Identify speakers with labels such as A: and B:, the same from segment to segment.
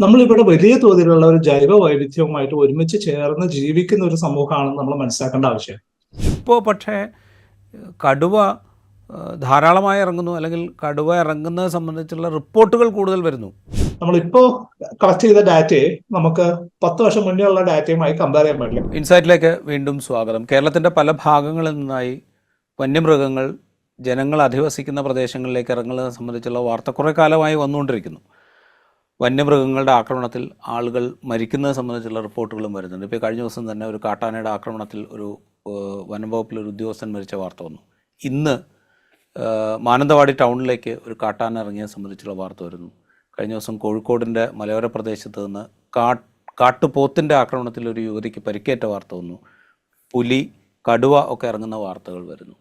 A: നമ്മളിവിടെ വലിയ തോതിലുള്ള ഒരു ജൈവ വൈവിധ്യവുമായിട്ട് ഒരുമിച്ച് ചേർന്ന് ജീവിക്കുന്ന ഒരു സമൂഹമാണെന്ന് നമ്മൾ മനസ്സിലാക്കേണ്ട ആവശ്യം.
B: ഇപ്പോൾ പക്ഷേ കടുവ ധാരാളമായി ഇറങ്ങുന്നു, അല്ലെങ്കിൽ കടുവ ഇറങ്ങുന്നത് സംബന്ധിച്ചുള്ള റിപ്പോർട്ടുകൾ കൂടുതൽ വരുന്നു.
A: നമ്മളിപ്പോൾ കളക്ട് ചെയ്ത ഡാറ്റയെ നമുക്ക് 10 വർഷം മുന്നേ ഉള്ള ഡാറ്റയുമായി കമ്പയർ ചെയ്യാൻ പറ്റില്ല.
B: ഇൻസൈറ്റിലേക്ക് വീണ്ടും സ്വാഗതം. കേരളത്തിൻ്റെ പല ഭാഗങ്ങളിൽ നിന്നായി വന്യമൃഗങ്ങൾ ജനങ്ങൾ അധിവസിക്കുന്ന പ്രദേശങ്ങളിലേക്ക് ഇറങ്ങുന്നത് സംബന്ധിച്ചുള്ള വാർത്ത കുറേ കാലമായി വന്നുകൊണ്ടിരിക്കുന്നു. വന്യമൃഗങ്ങളുടെ ആക്രമണത്തിൽ ആളുകൾ മരിക്കുന്നത് സംബന്ധിച്ചുള്ള റിപ്പോർട്ടുകളും വരുന്നുണ്ട്. ഇപ്പോൾ കഴിഞ്ഞ ദിവസം തന്നെ ഒരു കാട്ടാനയുടെ ആക്രമണത്തിൽ ഒരു വനംവകുപ്പിലൊരു ഉദ്യോഗസ്ഥൻ മരിച്ച വാർത്ത വന്നു. ഇന്ന് മാനന്തവാടി ടൗണിലേക്ക് ഒരു കാട്ടാന ഇറങ്ങിയത് സംബന്ധിച്ചുള്ള വാർത്ത വരുന്നു. കഴിഞ്ഞ ദിവസം കോഴിക്കോടിൻ്റെ മലയോര പ്രദേശത്ത് നിന്ന് കാട്ടുപോത്തിൻ്റെ ആക്രമണത്തിൽ ഒരു യുവതിക്ക് പരിക്കേറ്റ വാർത്ത വന്നു. പുലി, കടുവ ഒക്കെ ഇറങ്ങുന്ന വാർത്തകൾ വരുന്നു.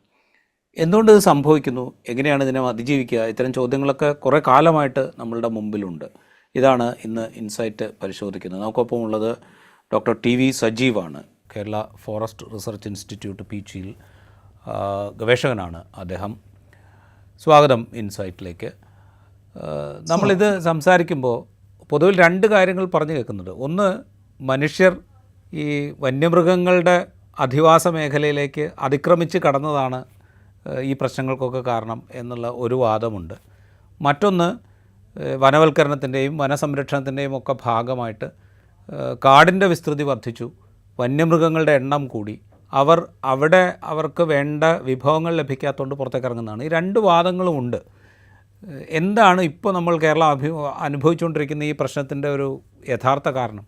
B: എന്തുകൊണ്ട് ഇത് സംഭവിക്കുന്നു? എങ്ങനെയാണ് ഇതിനെ അതിജീവിക്കുക? ഇത്തരം ചോദ്യങ്ങളൊക്കെ കുറേ കാലമായിട്ട് നമ്മളുടെ മുമ്പിലുണ്ട്. ഇതാണ് ഇന്ന് ഇൻസൈറ്റ് പരിശോധിക്കുന്നത്. നമുക്കൊപ്പം ഉള്ളത് ഡോക്ടർ ടി.വി. സജീവാണ്. കേരള ഫോറസ്റ്റ് റിസർച്ച് ഇൻസ്റ്റിറ്റ്യൂട്ട് പീച്ചിയിൽ ഗവേഷകനാണ് അദ്ദേഹം. സ്വാഗതം ഇൻസൈറ്റിലേക്ക്. നമ്മളിത് സംസാരിക്കുമ്പോൾ പൊതുവിൽ രണ്ട് കാര്യങ്ങൾ പറഞ്ഞു കേൾക്കുന്നുണ്ട്. ഒന്ന്, മനുഷ്യർ ഈ വന്യമൃഗങ്ങളുടെ അധിവാസ മേഖലയിലേക്ക് അതിക്രമിച്ച് കടന്നതാണ് ഈ പ്രശ്നങ്ങൾക്കൊക്കെ കാരണം എന്നുള്ള ഒരു വാദമുണ്ട്. മറ്റൊന്ന്, വനവൽക്കരണത്തിൻ്റെയും വനസംരക്ഷണത്തിൻ്റെയും ഒക്കെ ഭാഗമായിട്ട് കാടിൻ്റെ വിസ്തൃതി വർദ്ധിച്ചു, വന്യമൃഗങ്ങളുടെ എണ്ണം കൂടി, അവിടെ അവർക്ക് വേണ്ട വിഭവങ്ങൾ ലഭിക്കാത്തതുകൊണ്ട് പുറത്തേക്ക് ഇറങ്ങുന്നതാണ്. ഈ രണ്ട് വാദങ്ങളും ഉണ്ട്. എന്താണ് ഇപ്പോൾ നമ്മൾ കേരളം അനുഭവിച്ചുകൊണ്ടിരിക്കുന്ന ഈ പ്രശ്നത്തിൻ്റെ ഒരു യഥാർത്ഥ കാരണം?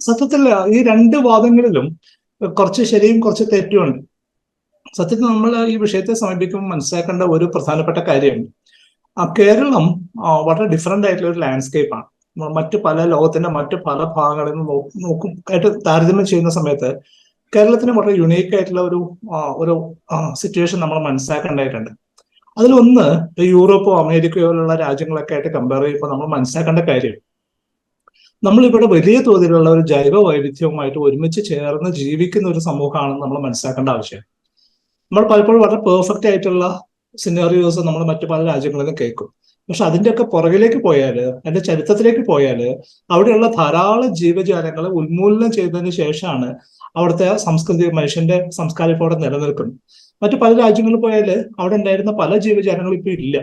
A: സത്യത്തിൽ ഈ രണ്ട് വാദങ്ങളിലും കുറച്ച് ശരിയും കുറച്ച് തെറ്റുമുണ്ട്. സത്യത്തിൽ നമ്മൾ ഈ വിഷയത്തെ സമീപിക്കുമ്പോൾ മനസ്സിലാക്കേണ്ട ഒരു പ്രധാനപ്പെട്ട കാര്യം, കേരളം വളരെ ഡിഫറെന്റ് ആയിട്ടുള്ള ഒരു ലാൻഡ്സ്കേപ്പാണ്. മറ്റു പല ലോകത്തിന്റെ മറ്റു പല ഭാഗങ്ങളിൽ നിന്ന് ആയിട്ട് താരതമ്യം ചെയ്യുന്ന സമയത്ത് കേരളത്തിന് വളരെ യുണീക്ക് ആയിട്ടുള്ള ഒരു സിറ്റുവേഷൻ നമ്മൾ മനസ്സിലാക്കേണ്ടതായിട്ടുണ്ട്. അതിലൊന്ന്, യൂറോപ്പോ അമേരിക്കയോ പോലുള്ള രാജ്യങ്ങളൊക്കെ ആയിട്ട് കമ്പയർ ചെയ്യുമ്പോൾ നമ്മൾ മനസ്സിലാക്കേണ്ട കാര്യം, നമ്മളിവിടെ വലിയ തോതിലുള്ള ഒരു ജൈവ വൈവിധ്യവുമായിട്ട് ഒരുമിച്ച് ചേർന്ന് ജീവിക്കുന്ന ഒരു സമൂഹമാണെന്ന് നമ്മൾ മനസ്സിലാക്കേണ്ട ആവശ്യം. നമ്മൾ പലപ്പോഴും വളരെ പെർഫെക്റ്റ് ആയിട്ടുള്ള സിനാറിയോസ് നമ്മൾ മറ്റു പല രാജ്യങ്ങളിൽ നിന്ന് കേൾക്കും. പക്ഷെ അതിൻ്റെയൊക്കെ പുറകിലേക്ക് പോയാൽ, അതിന്റെ ചരിത്രത്തിലേക്ക് പോയാൽ, അവിടെയുള്ള ധാരാളം ജീവജാലങ്ങളെ ഉന്മൂലനം ചെയ്തതിന് ശേഷമാണ് അവിടുത്തെ സംസ്കൃതി, മനുഷ്യന്റെ സംസ്കാരം ഇപ്പോൾ അവിടെ നിലനിൽക്കുന്നത്. മറ്റു പല രാജ്യങ്ങളിൽ പോയാൽ അവിടെ ഉണ്ടായിരുന്ന പല ജീവജാലങ്ങളും ഇപ്പൊ ഇല്ല.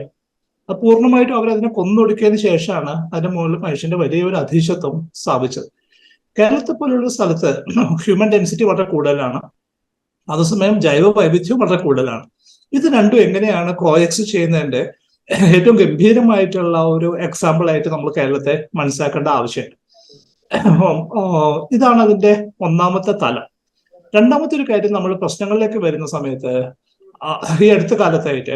A: അത് പൂർണ്ണമായിട്ടും അവരതിനെ കൊന്നൊടുക്കിയതിന് ശേഷമാണ് അതിന്റെ മുകളിൽ മനുഷ്യന്റെ വലിയൊരു അധീശത്വം സ്ഥാപിച്ചത്. കേരളത്തെ പോലുള്ള സ്ഥലത്ത് ഹ്യൂമൻ ഡെൻസിറ്റി വളരെ കൂടുതലാണ്, അതേസമയം ജൈവ വൈവിധ്യവും വളരെ കൂടുതലാണ്. ഇത് രണ്ടും എങ്ങനെയാണ് കോഎക്സിസ്റ്റ് ചെയ്യുന്നതിന്റെ ഏറ്റവും ഗംഭീരമായിട്ടുള്ള ഒരു എക്സാമ്പിൾ ആയിട്ട് നമ്മൾ കേരളത്തെ മനസ്സിലാക്കേണ്ട ആവശ്യമുണ്ട്. ഇതാണ് അതിന്റെ ഒന്നാമത്തെ തലം. രണ്ടാമത്തെ ഒരു കാര്യം, നമ്മൾ പ്രശ്നങ്ങളിലേക്ക് വരുന്ന സമയത്ത് ഈ അടുത്ത കാലത്തായിട്ട്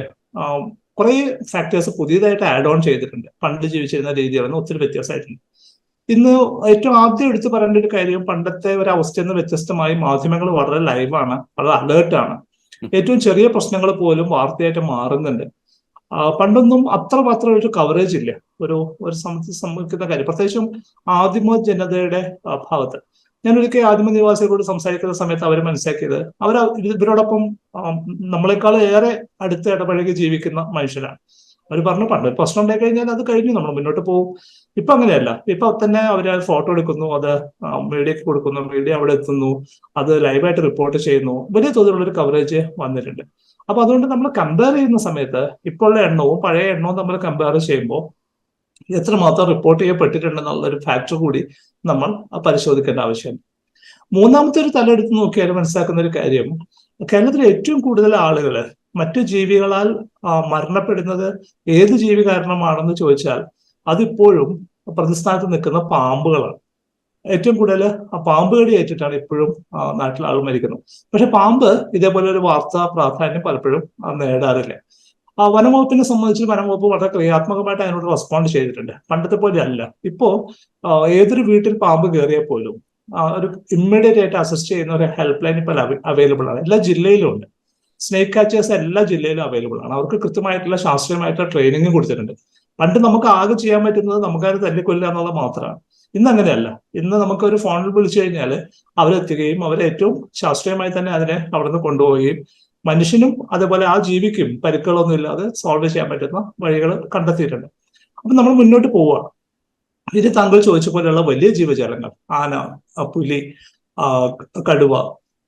A: കുറെ ഫാക്ടേഴ്സ് പുതിയതായിട്ട് ആഡ് ഓൺ ചെയ്തിട്ടുണ്ട്. പണ്ട് ജീവിച്ചിരുന്ന രീതിയിൽ നിന്ന് ഒത്തിരി വ്യത്യാസമായിട്ടുണ്ട്. ഇന്ന് ഏറ്റവും ആദ്യം എടുത്തു പറയേണ്ട ഒരു കാര്യം, പണ്ടത്തെ ഒരു അവസ്ഥയിൽ നിന്ന് വ്യത്യസ്തമായി മാധ്യമങ്ങൾ വളരെ ലൈവാണ്, വളരെ അലേർട്ടാണ്. ഏറ്റവും ചെറിയ പ്രശ്നങ്ങൾ പോലും വാർത്തയായിട്ട് മാറുന്നുണ്ട്. പണ്ടൊന്നും അത്രമാത്രം ഒരു കവറേജ് ഇല്ല ഒരു സംഭവിക്കുന്ന കാര്യം, പ്രത്യേകിച്ചും ആദിമ ജനതയുടെ ഭാഗത്ത്. ഞാൻ ഒരിക്കൽ ആദിമ നിവാസികളോട് സംസാരിക്കുന്ന സമയത്ത് അവർ മനസ്സിലാക്കിയത്, ഇവരോടൊപ്പം നമ്മളെക്കാൾ ഏറെ അടുത്ത് ഇടപഴകി ജീവിക്കുന്ന മനുഷ്യരാണ്. അവർ പറഞ്ഞു, പണ്ട് ഒരു പ്രശ്നം ഉണ്ടായി കഴിഞ്ഞാൽ അത് കഴിഞ്ഞു, നമ്മൾ മുന്നോട്ട് പോകും. ഇപ്പൊ അങ്ങനെയല്ല. ഇപ്പൊ തന്നെ അവർ ഫോട്ടോ എടുക്കുന്നു, അത് മീഡിയക്ക് കൊടുക്കുന്നു, മീഡിയ അവിടെ എത്തുന്നു, അത് ലൈവായിട്ട് റിപ്പോർട്ട് ചെയ്യുന്നു. വലിയ തോതിലുള്ള ഒരു കവറേജ് വന്നിട്ടുണ്ട്. അപ്പൊ അതുകൊണ്ട് നമ്മൾ കമ്പയർ ചെയ്യുന്ന സമയത്ത് ഇപ്പോഴുള്ള എണ്ണവും പഴയ എണ്ണവും നമ്മൾ കമ്പയർ ചെയ്യുമ്പോൾ എത്രമാത്രം റിപ്പോർട്ട് ചെയ്യപ്പെട്ടിട്ടുണ്ടെന്നുള്ള ഒരു ഫാക്ടർ കൂടി നമ്മൾ പരിശോധിക്കേണ്ട ആവശ്യമുണ്ട്. മൂന്നാമത്തെ ഒരു തല എടുത്ത് നോക്കിയാൽ മനസ്സിലാക്കുന്ന ഒരു കാര്യം, കേരളത്തിലെ ഏറ്റവും കൂടുതൽ ആളുകൾ മറ്റു ജീവികളാൽ മരണപ്പെടുന്നത് ഏത് ജീവി കാരണമാണെന്ന് ചോദിച്ചാൽ അതിപ്പോഴും പ്രതിസ്ഥാനത്ത് നിൽക്കുന്ന പാമ്പുകളാണ്. ഏറ്റവും കൂടുതൽ പാമ്പ് കടി ഏറ്റിട്ടാണ് ഇപ്പോഴും നാട്ടിൽ ആൾ മരിക്കുന്നത്. പക്ഷെ പാമ്പ് ഇതേപോലെ ഒരു വാർത്താ പ്രാധാന്യം പലപ്പോഴും നേടാറില്ല. വനംവകുപ്പിനെ സംബന്ധിച്ച് വനംവകുപ്പ് വളരെ ക്രിയാത്മകമായിട്ട് അതിനോട് റെസ്പോണ്ട് ചെയ്തിട്ടുണ്ട്. പണ്ടത്തെ പോലെ അല്ല. ഇപ്പോ ഏതൊരു വീട്ടിൽ പാമ്പ് കയറിയാൽ പോലും ഒരു ഇമ്മീഡിയറ്റ് ആയിട്ട് അസിസ്റ്റ് ചെയ്യുന്ന ഒരു ഹെൽപ്പ് ലൈൻ ഇപ്പോൾ അവൈലബിൾ ആണ്. എല്ലാ ജില്ലയിലും ഉണ്ട്. സ്നേക്ക് കാച്ചേഴ്സ് എല്ലാ ജില്ലയിലും അവൈലബിൾ ആണ്. അവർക്ക് കൃത്യമായിട്ടുള്ള ശാസ്ത്രീയമായിട്ടുള്ള ട്രെയിനിങ് കൊടുത്തിട്ടുണ്ട്. പണ്ട് നമുക്ക് ആകെ ചെയ്യാൻ പറ്റുന്നത് നമുക്കത് തല്ലിക്കൊല്ലുക എന്നുള്ളത് മാത്രമാണ്. ഇന്ന് അങ്ങനെയല്ല. ഇന്ന് നമുക്ക് ഒരു ഫോണിൽ വിളിച്ചു കഴിഞ്ഞാൽ അവരെത്തുകയും അവരെ ഏറ്റവും ശാസ്ത്രീയമായി തന്നെ അതിനെ അവിടുന്ന് കൊണ്ടുപോവുകയും മനുഷ്യനും അതേപോലെ ആ ജീവിക്കും പരിക്കുകളൊന്നും ഇല്ലാതെ സോൾവ് ചെയ്യാൻ പറ്റുന്ന വഴികൾ കണ്ടെത്തിയിട്ടുണ്ട്. അപ്പൊ നമ്മൾ മുന്നോട്ട് പോവുക. ഇത് താങ്കൾ ചോദിച്ച പോലെയുള്ള വലിയ ജീവജാലങ്ങൾ, ആന, പുലി, ആ, കടുവ,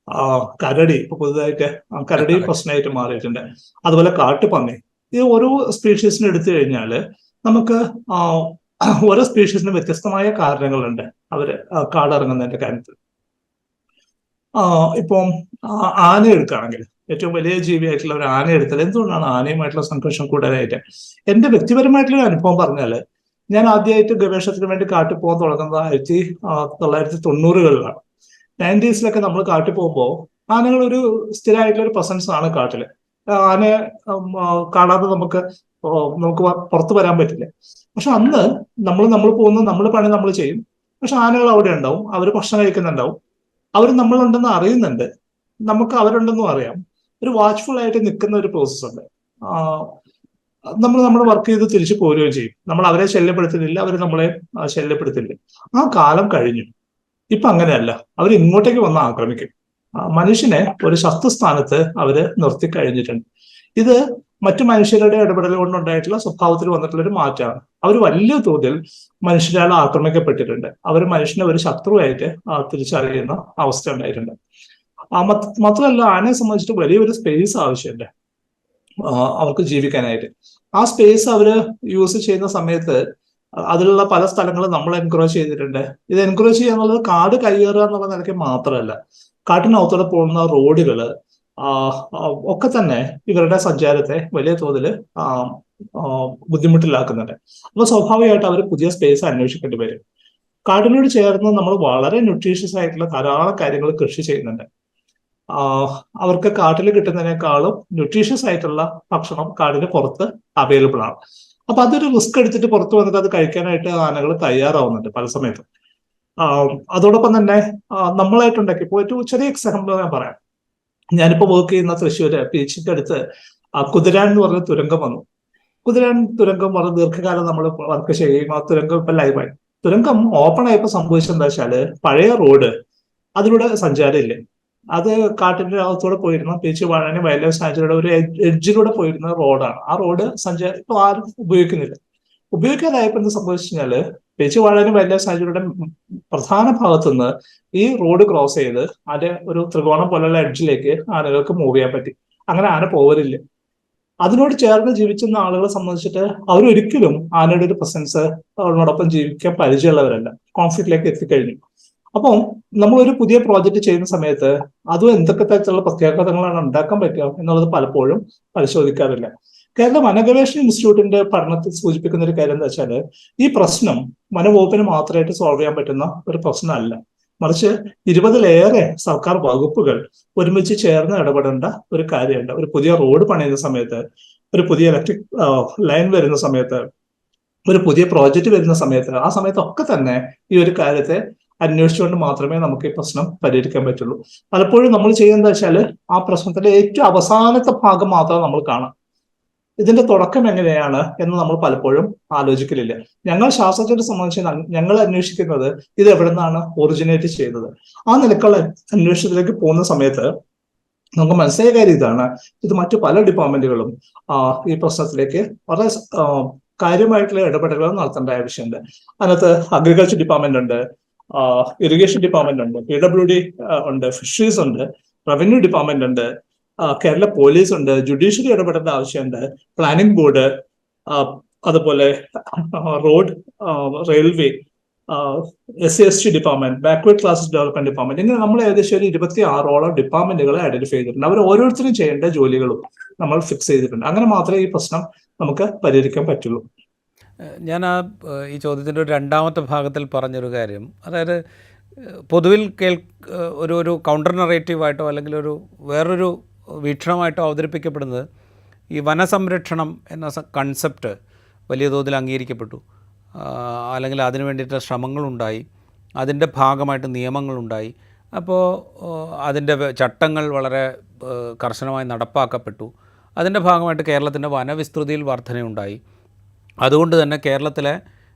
A: ആ, കരടി, ഇപ്പൊ പുതുതായിട്ട് കരടി പ്രശ്നമായിട്ട് മാറിയിട്ടുണ്ട്. അതുപോലെ കാട്ടുപന്നി. ഈ ഓരോ സ്പീഷീസിനെ എടുത്തു കഴിഞ്ഞാല് നമുക്ക് ഓരോ സ്പീഷീസിന് വ്യത്യസ്തമായ കാരണങ്ങളുണ്ട് അവര് കാടിറങ്ങുന്നതിന്റെ കാര്യത്തിൽ. ഇപ്പം ആന എടുക്കുകയാണെങ്കിൽ, ഏറ്റവും വലിയ ജീവിയായിട്ടുള്ള ഒരു ആന എടുത്താൽ എന്തുകൊണ്ടാണ് ആനയുമായിട്ടുള്ള സംഘർഷം കൂടുതലായിട്ട്? എന്റെ വ്യക്തിപരമായിട്ടുള്ള ഒരു അനുഭവം പറഞ്ഞാല്, ഞാൻ ആദ്യമായിട്ട് ഗവേഷണത്തിന് വേണ്ടി കാട്ടിൽ പോകാൻ തുടങ്ങുന്നത് 1990-കളിലാണ്. 90s നമ്മൾ കാട്ടിൽ പോകുമ്പോൾ ആനകൾ ഒരു സ്ഥിരമായിട്ടുള്ള ഒരു പ്രസൻസ് ആണ് കാട്ടില്. ആനയെ കാണാതെ നമുക്ക് പുറത്തു വരാൻ പറ്റില്ല. പക്ഷെ അന്ന് നമ്മൾ പോകുന്ന നമ്മുടെ പണി നമ്മൾ ചെയ്യും. പക്ഷെ ആനകൾ അവിടെ ഉണ്ടാവും, അവർ ഭക്ഷണം കഴിക്കുന്നുണ്ടാവും, അവർ നമ്മളുണ്ടെന്ന് അറിയുന്നുണ്ട്, നമുക്ക് അവരുണ്ടെന്നും അറിയാം. ഒരു വാച്ച്ഫുൾ ആയിട്ട് നിൽക്കുന്ന ഒരു പ്രോസസ് ഉണ്ട്. നമ്മൾ നമ്മുടെ വർക്ക് ചെയ്ത് തിരിച്ചു പോരുകയും ചെയ്യും. നമ്മൾ അവരെ ശല്യപ്പെടുത്തുന്നില്ല, അവർ നമ്മളെ ശല്യപ്പെടുത്തില്ല. ആ കാലം കഴിഞ്ഞു. ഇപ്പൊ അങ്ങനെയല്ല, അവർ ഇങ്ങോട്ടേക്ക് വന്ന് ആക്രമിക്കും. മനുഷ്യനെ ഒരു ശത്രുസ്ഥാനത്ത് അവര് നിർത്തി കഴിഞ്ഞിട്ടുണ്ട്. ഇത് മറ്റു മനുഷ്യരുടെ ഇടപെടൽ കൊണ്ടുണ്ടായിട്ടുള്ള സ്വഭാവത്തിൽ വന്നിട്ടുള്ള ഒരു മാറ്റമാണ്. അവർ വലിയ തോതിൽ മനുഷ്യരാൽ ആക്രമിക്കപ്പെട്ടിട്ടുണ്ട്. അവർ മനുഷ്യനെ ഒരു ശത്രുവായിട്ട് തിരിച്ചറിയുന്ന അവസ്ഥ ഉണ്ടായിട്ടുണ്ട്. മാത്രമല്ല, ആനയെ സംബന്ധിച്ചിട്ട് വലിയൊരു സ്പേസ് ആവശ്യമുണ്ട് അവർക്ക് ജീവിക്കാനായിട്ട്. ആ സ്പേസ് അവര് യൂസ് ചെയ്യുന്ന സമയത്ത് അതിലുള്ള പല സ്ഥലങ്ങളും നമ്മൾ എൻകറേജ് ചെയ്തിട്ടുണ്ട്. ഇത് എൻകറേജ് ചെയ്യുക എന്നുള്ളത് കാട് കയ്യേറുക എന്നുള്ള നിലയ്ക്ക് മാത്രമല്ല, കാട്ടിനകത്തോടെ പോകുന്ന റോഡുകള് ഒക്കെ തന്നെ ഇവരുടെ സഞ്ചാരത്തെ വലിയ തോതിൽ ബുദ്ധിമുട്ടിലാക്കുന്നുണ്ട്. അപ്പൊ സ്വാഭാവികമായിട്ട് അവർ പുതിയ സ്പേസ് അന്വേഷിക്കേണ്ടി വരും. കാടിനോട് ചേർന്ന് നമ്മൾ വളരെ ന്യൂട്രീഷ്യസ് ആയിട്ടുള്ള ധാരാളം കാര്യങ്ങൾ കൃഷി ചെയ്യുന്നുണ്ട്. അവർക്ക് കാട്ടിൽ കിട്ടുന്നതിനേക്കാളും ന്യൂട്രീഷ്യസ് ആയിട്ടുള്ള ഭക്ഷണം കാടിന് പുറത്ത് അവൈലബിൾ ആണ്. അപ്പൊ അതൊരു റിസ്ക് എടുത്തിട്ട് പുറത്ത് വന്നിട്ട് അത് കഴിക്കാനായിട്ട് ആനകൾ തയ്യാറാവുന്നുണ്ട് പല സമയത്തും. അതോടൊപ്പം തന്നെ നമ്മളായിട്ടുണ്ടാക്കി ഇപ്പോൾ ഏറ്റവും ചെറിയ എക്സാമ്പിൾ ഞാൻ പറയാം. ഞാനിപ്പോ വർക്ക് ചെയ്യുന്ന തൃശ്ശൂര് പീച്ചിന്റെ അടുത്ത് കുതിരാൻ എന്ന് പറഞ്ഞ തുരങ്കം വന്നു. കുതിരാൻ തുരങ്കം പറഞ്ഞ ദീർഘകാലം നമ്മൾ വർക്ക് ചെയ്യുകയും ആ തുരങ്കം ഇപ്പൊ ലൈവായി. തുരങ്കം ഓപ്പൺ ആയപ്പോ സംഭവിച്ചെന്താ വെച്ചാല്, പഴയ റോഡ് അതിലൂടെ സഞ്ചാരം ഇല്ലേ. അത് കാട്ടിന്റെ അകത്തൂടെ പോയിരുന്ന പീച്ച് വാഴാനി വൈൽഡ് ലൈഫ് സാഞ്ചുറിയുടെ ഒരു എഡ്ജിലൂടെ പോയിരുന്ന റോഡാണ്. ആ റോഡ് ഇപ്പൊ ആരും ഉപയോഗിക്കുന്നില്ല. ഉപയോഗിക്കാതായപ്പോ എന്ത് സംഭവിച്ചു കഴിഞ്ഞാല്, പീച്ച് വാഴാനി വൈൽഡ് ലൈഫ് സാഞ്ചുറിയുടെ പ്രധാന ഭാഗത്തുനിന്ന് ഈ റോഡ് ക്രോസ് ചെയ്ത് അതിന്റെ ഒരു ത്രികോണം പോലുള്ള എഡ്ജിലേക്ക് ആനകൾക്ക് മൂവ് ചെയ്യാൻ പറ്റി. അങ്ങനെ ആന പോവരില്ല. അതിനോട് ചേർന്ന് ജീവിച്ചിരുന്ന ആളുകളെ സംബന്ധിച്ചിട്ട് അവരൊരിക്കലും ആനയുടെ ഒരു പ്രസൻസ് അവരോടൊപ്പം ജീവിക്കാൻ പരിചയമുള്ളവരല്ല. കോൺഫ്ലിക്റ്റിലേക്ക് എത്തിക്കഴിഞ്ഞു. അപ്പം നമ്മളൊരു പുതിയ പ്രോജക്റ്റ് ചെയ്യുന്ന സമയത്ത് അതും എന്തൊക്കെ തരത്തിലുള്ള പ്രത്യേകതകളാണ് ഉണ്ടാക്കാൻ പറ്റുക എന്നുള്ളത് പലപ്പോഴും പരിശോധിക്കാറില്ല. കേരള വനഗവേഷണ ഇൻസ്റ്റിറ്റ്യൂട്ടിന്റെ പഠനത്തിൽ സൂചിപ്പിക്കുന്ന ഒരു കാര്യം എന്താ വെച്ചാല്, ഈ പ്രശ്നം വനവകുപ്പിന് മാത്രമായിട്ട് സോൾവ് ചെയ്യാൻ പറ്റുന്ന ഒരു പ്രശ്നമല്ല, മറിച്ച് 20-ലേറെ സർക്കാർ വകുപ്പുകൾ ഒരുമിച്ച് ചേർന്ന് ഇടപെടേണ്ട ഒരു കാര്യമുണ്ട്. ഒരു പുതിയ റോഡ് പണിയുന്ന സമയത്ത്, ഒരു പുതിയ ഇലക്ട്രിക് ലൈൻ വരുന്ന സമയത്ത്, ഒരു പുതിയ പ്രോജക്റ്റ് വരുന്ന സമയത്ത്, ആ സമയത്തൊക്കെ തന്നെ ഈ ഒരു കാര്യത്തെ അന്വേഷിച്ചുകൊണ്ട് മാത്രമേ നമുക്ക് ഈ പ്രശ്നം പരിഹരിക്കാൻ പറ്റുള്ളൂ. പലപ്പോഴും നമ്മൾ ചെയ്യുന്നത് വെച്ചാൽ ആ പ്രശ്നത്തിന്റെ ഏറ്റവും അവസാനത്തെ ഭാഗം മാത്രം നമ്മൾ കാണാം. ഇതിന്റെ തുടക്കം എങ്ങനെയാണ് എന്ന് നമ്മൾ പലപ്പോഴും ആലോചിക്കലില്ല. ഞങ്ങൾ ശാസ്ത്രജ്ഞരെ സംബന്ധിച്ച് ഞങ്ങൾ അന്വേഷിക്കുന്നത് ഇത് എവിടെ നിന്നാണ് ഒറിജിനേറ്റ് ചെയ്തത്. ആ നിലക്കുള്ള അന്വേഷണത്തിലേക്ക് പോകുന്ന സമയത്ത് നമുക്ക് മനസ്സിലായ കാര്യം ഇതാണ്, ഇത് മറ്റു പല ഡിപ്പാർട്ട്മെന്റുകളും ഈ പ്രശ്നത്തിലേക്ക് വളരെ കാര്യമായിട്ടുള്ള ഇടപെടലുകൾ നടത്തേണ്ട ആവശ്യമുണ്ട്. അതിനകത്ത് അഗ്രികൾച്ചർ ഡിപ്പാർട്ട്മെന്റ് ഉണ്ട്, ഇറിഗേഷൻ ഡിപ്പാർട്ട്മെന്റ് ഉണ്ട്, PWD ഉണ്ട്, ഫിഷറീസ് ഉണ്ട്, റവന്യൂ ഡിപ്പാർട്ട്മെന്റ് ഉണ്ട്, കേരള പോലീസ് ഉണ്ട്, ജുഡീഷ്യറി ഇടപെടേണ്ട ആവശ്യമുണ്ട്, പ്ലാനിംഗ് ബോർഡ്, അതുപോലെ road, railway, SC/ST department, backward classes development department, ഇങ്ങനെ നമ്മൾ ഏകദേശം ഒരു 26ഓളം ഡിപ്പാർട്ട്മെന്റുകളെ ഐഡന്റിഫൈ ചെയ്തിട്ടുണ്ട്. അവർ ഓരോരുത്തരും ചെയ്യേണ്ട ജോലികളും നമ്മൾ ഫിക്സ് ചെയ്തിട്ടുണ്ട്. അങ്ങനെ മാത്രമേ ഈ പ്രശ്നം നമുക്ക് പരിഹരിക്കാൻ പറ്റുള്ളൂ.
B: ഞാൻ ഈ ചോദ്യത്തിൻ്റെ ഒരു രണ്ടാമത്തെ ഭാഗത്തിൽ പറഞ്ഞൊരു കാര്യം, അതായത് പൊതുവിൽ ഒരു കൗണ്ടർ നറേറ്റീവായിട്ടോ അല്ലെങ്കിൽ വേറൊരു വീക്ഷണമായിട്ടോ അവതരിപ്പിക്കപ്പെടുന്നത് ഈ വനസംരക്ഷണം എന്ന കൺസെപ്റ്റ് വലിയ തോതിൽ അംഗീകരിക്കപ്പെട്ടു, അല്ലെങ്കിൽ അതിനു വേണ്ടിയിട്ട് ശ്രമങ്ങളുണ്ടായി, അതിൻ്റെ ഭാഗമായിട്ട് നിയമങ്ങളുണ്ടായി, അപ്പോൾ അതിൻ്റെ ചട്ടങ്ങൾ വളരെ കർശനമായി നടപ്പാക്കപ്പെട്ടു, അതിൻ്റെ ഭാഗമായിട്ട് കേരളത്തിൻ്റെ വനവിസ്തൃതിയിൽ വർധനയുണ്ടായി. അതുകൊണ്ട് തന്നെ കേരളത്തിലെ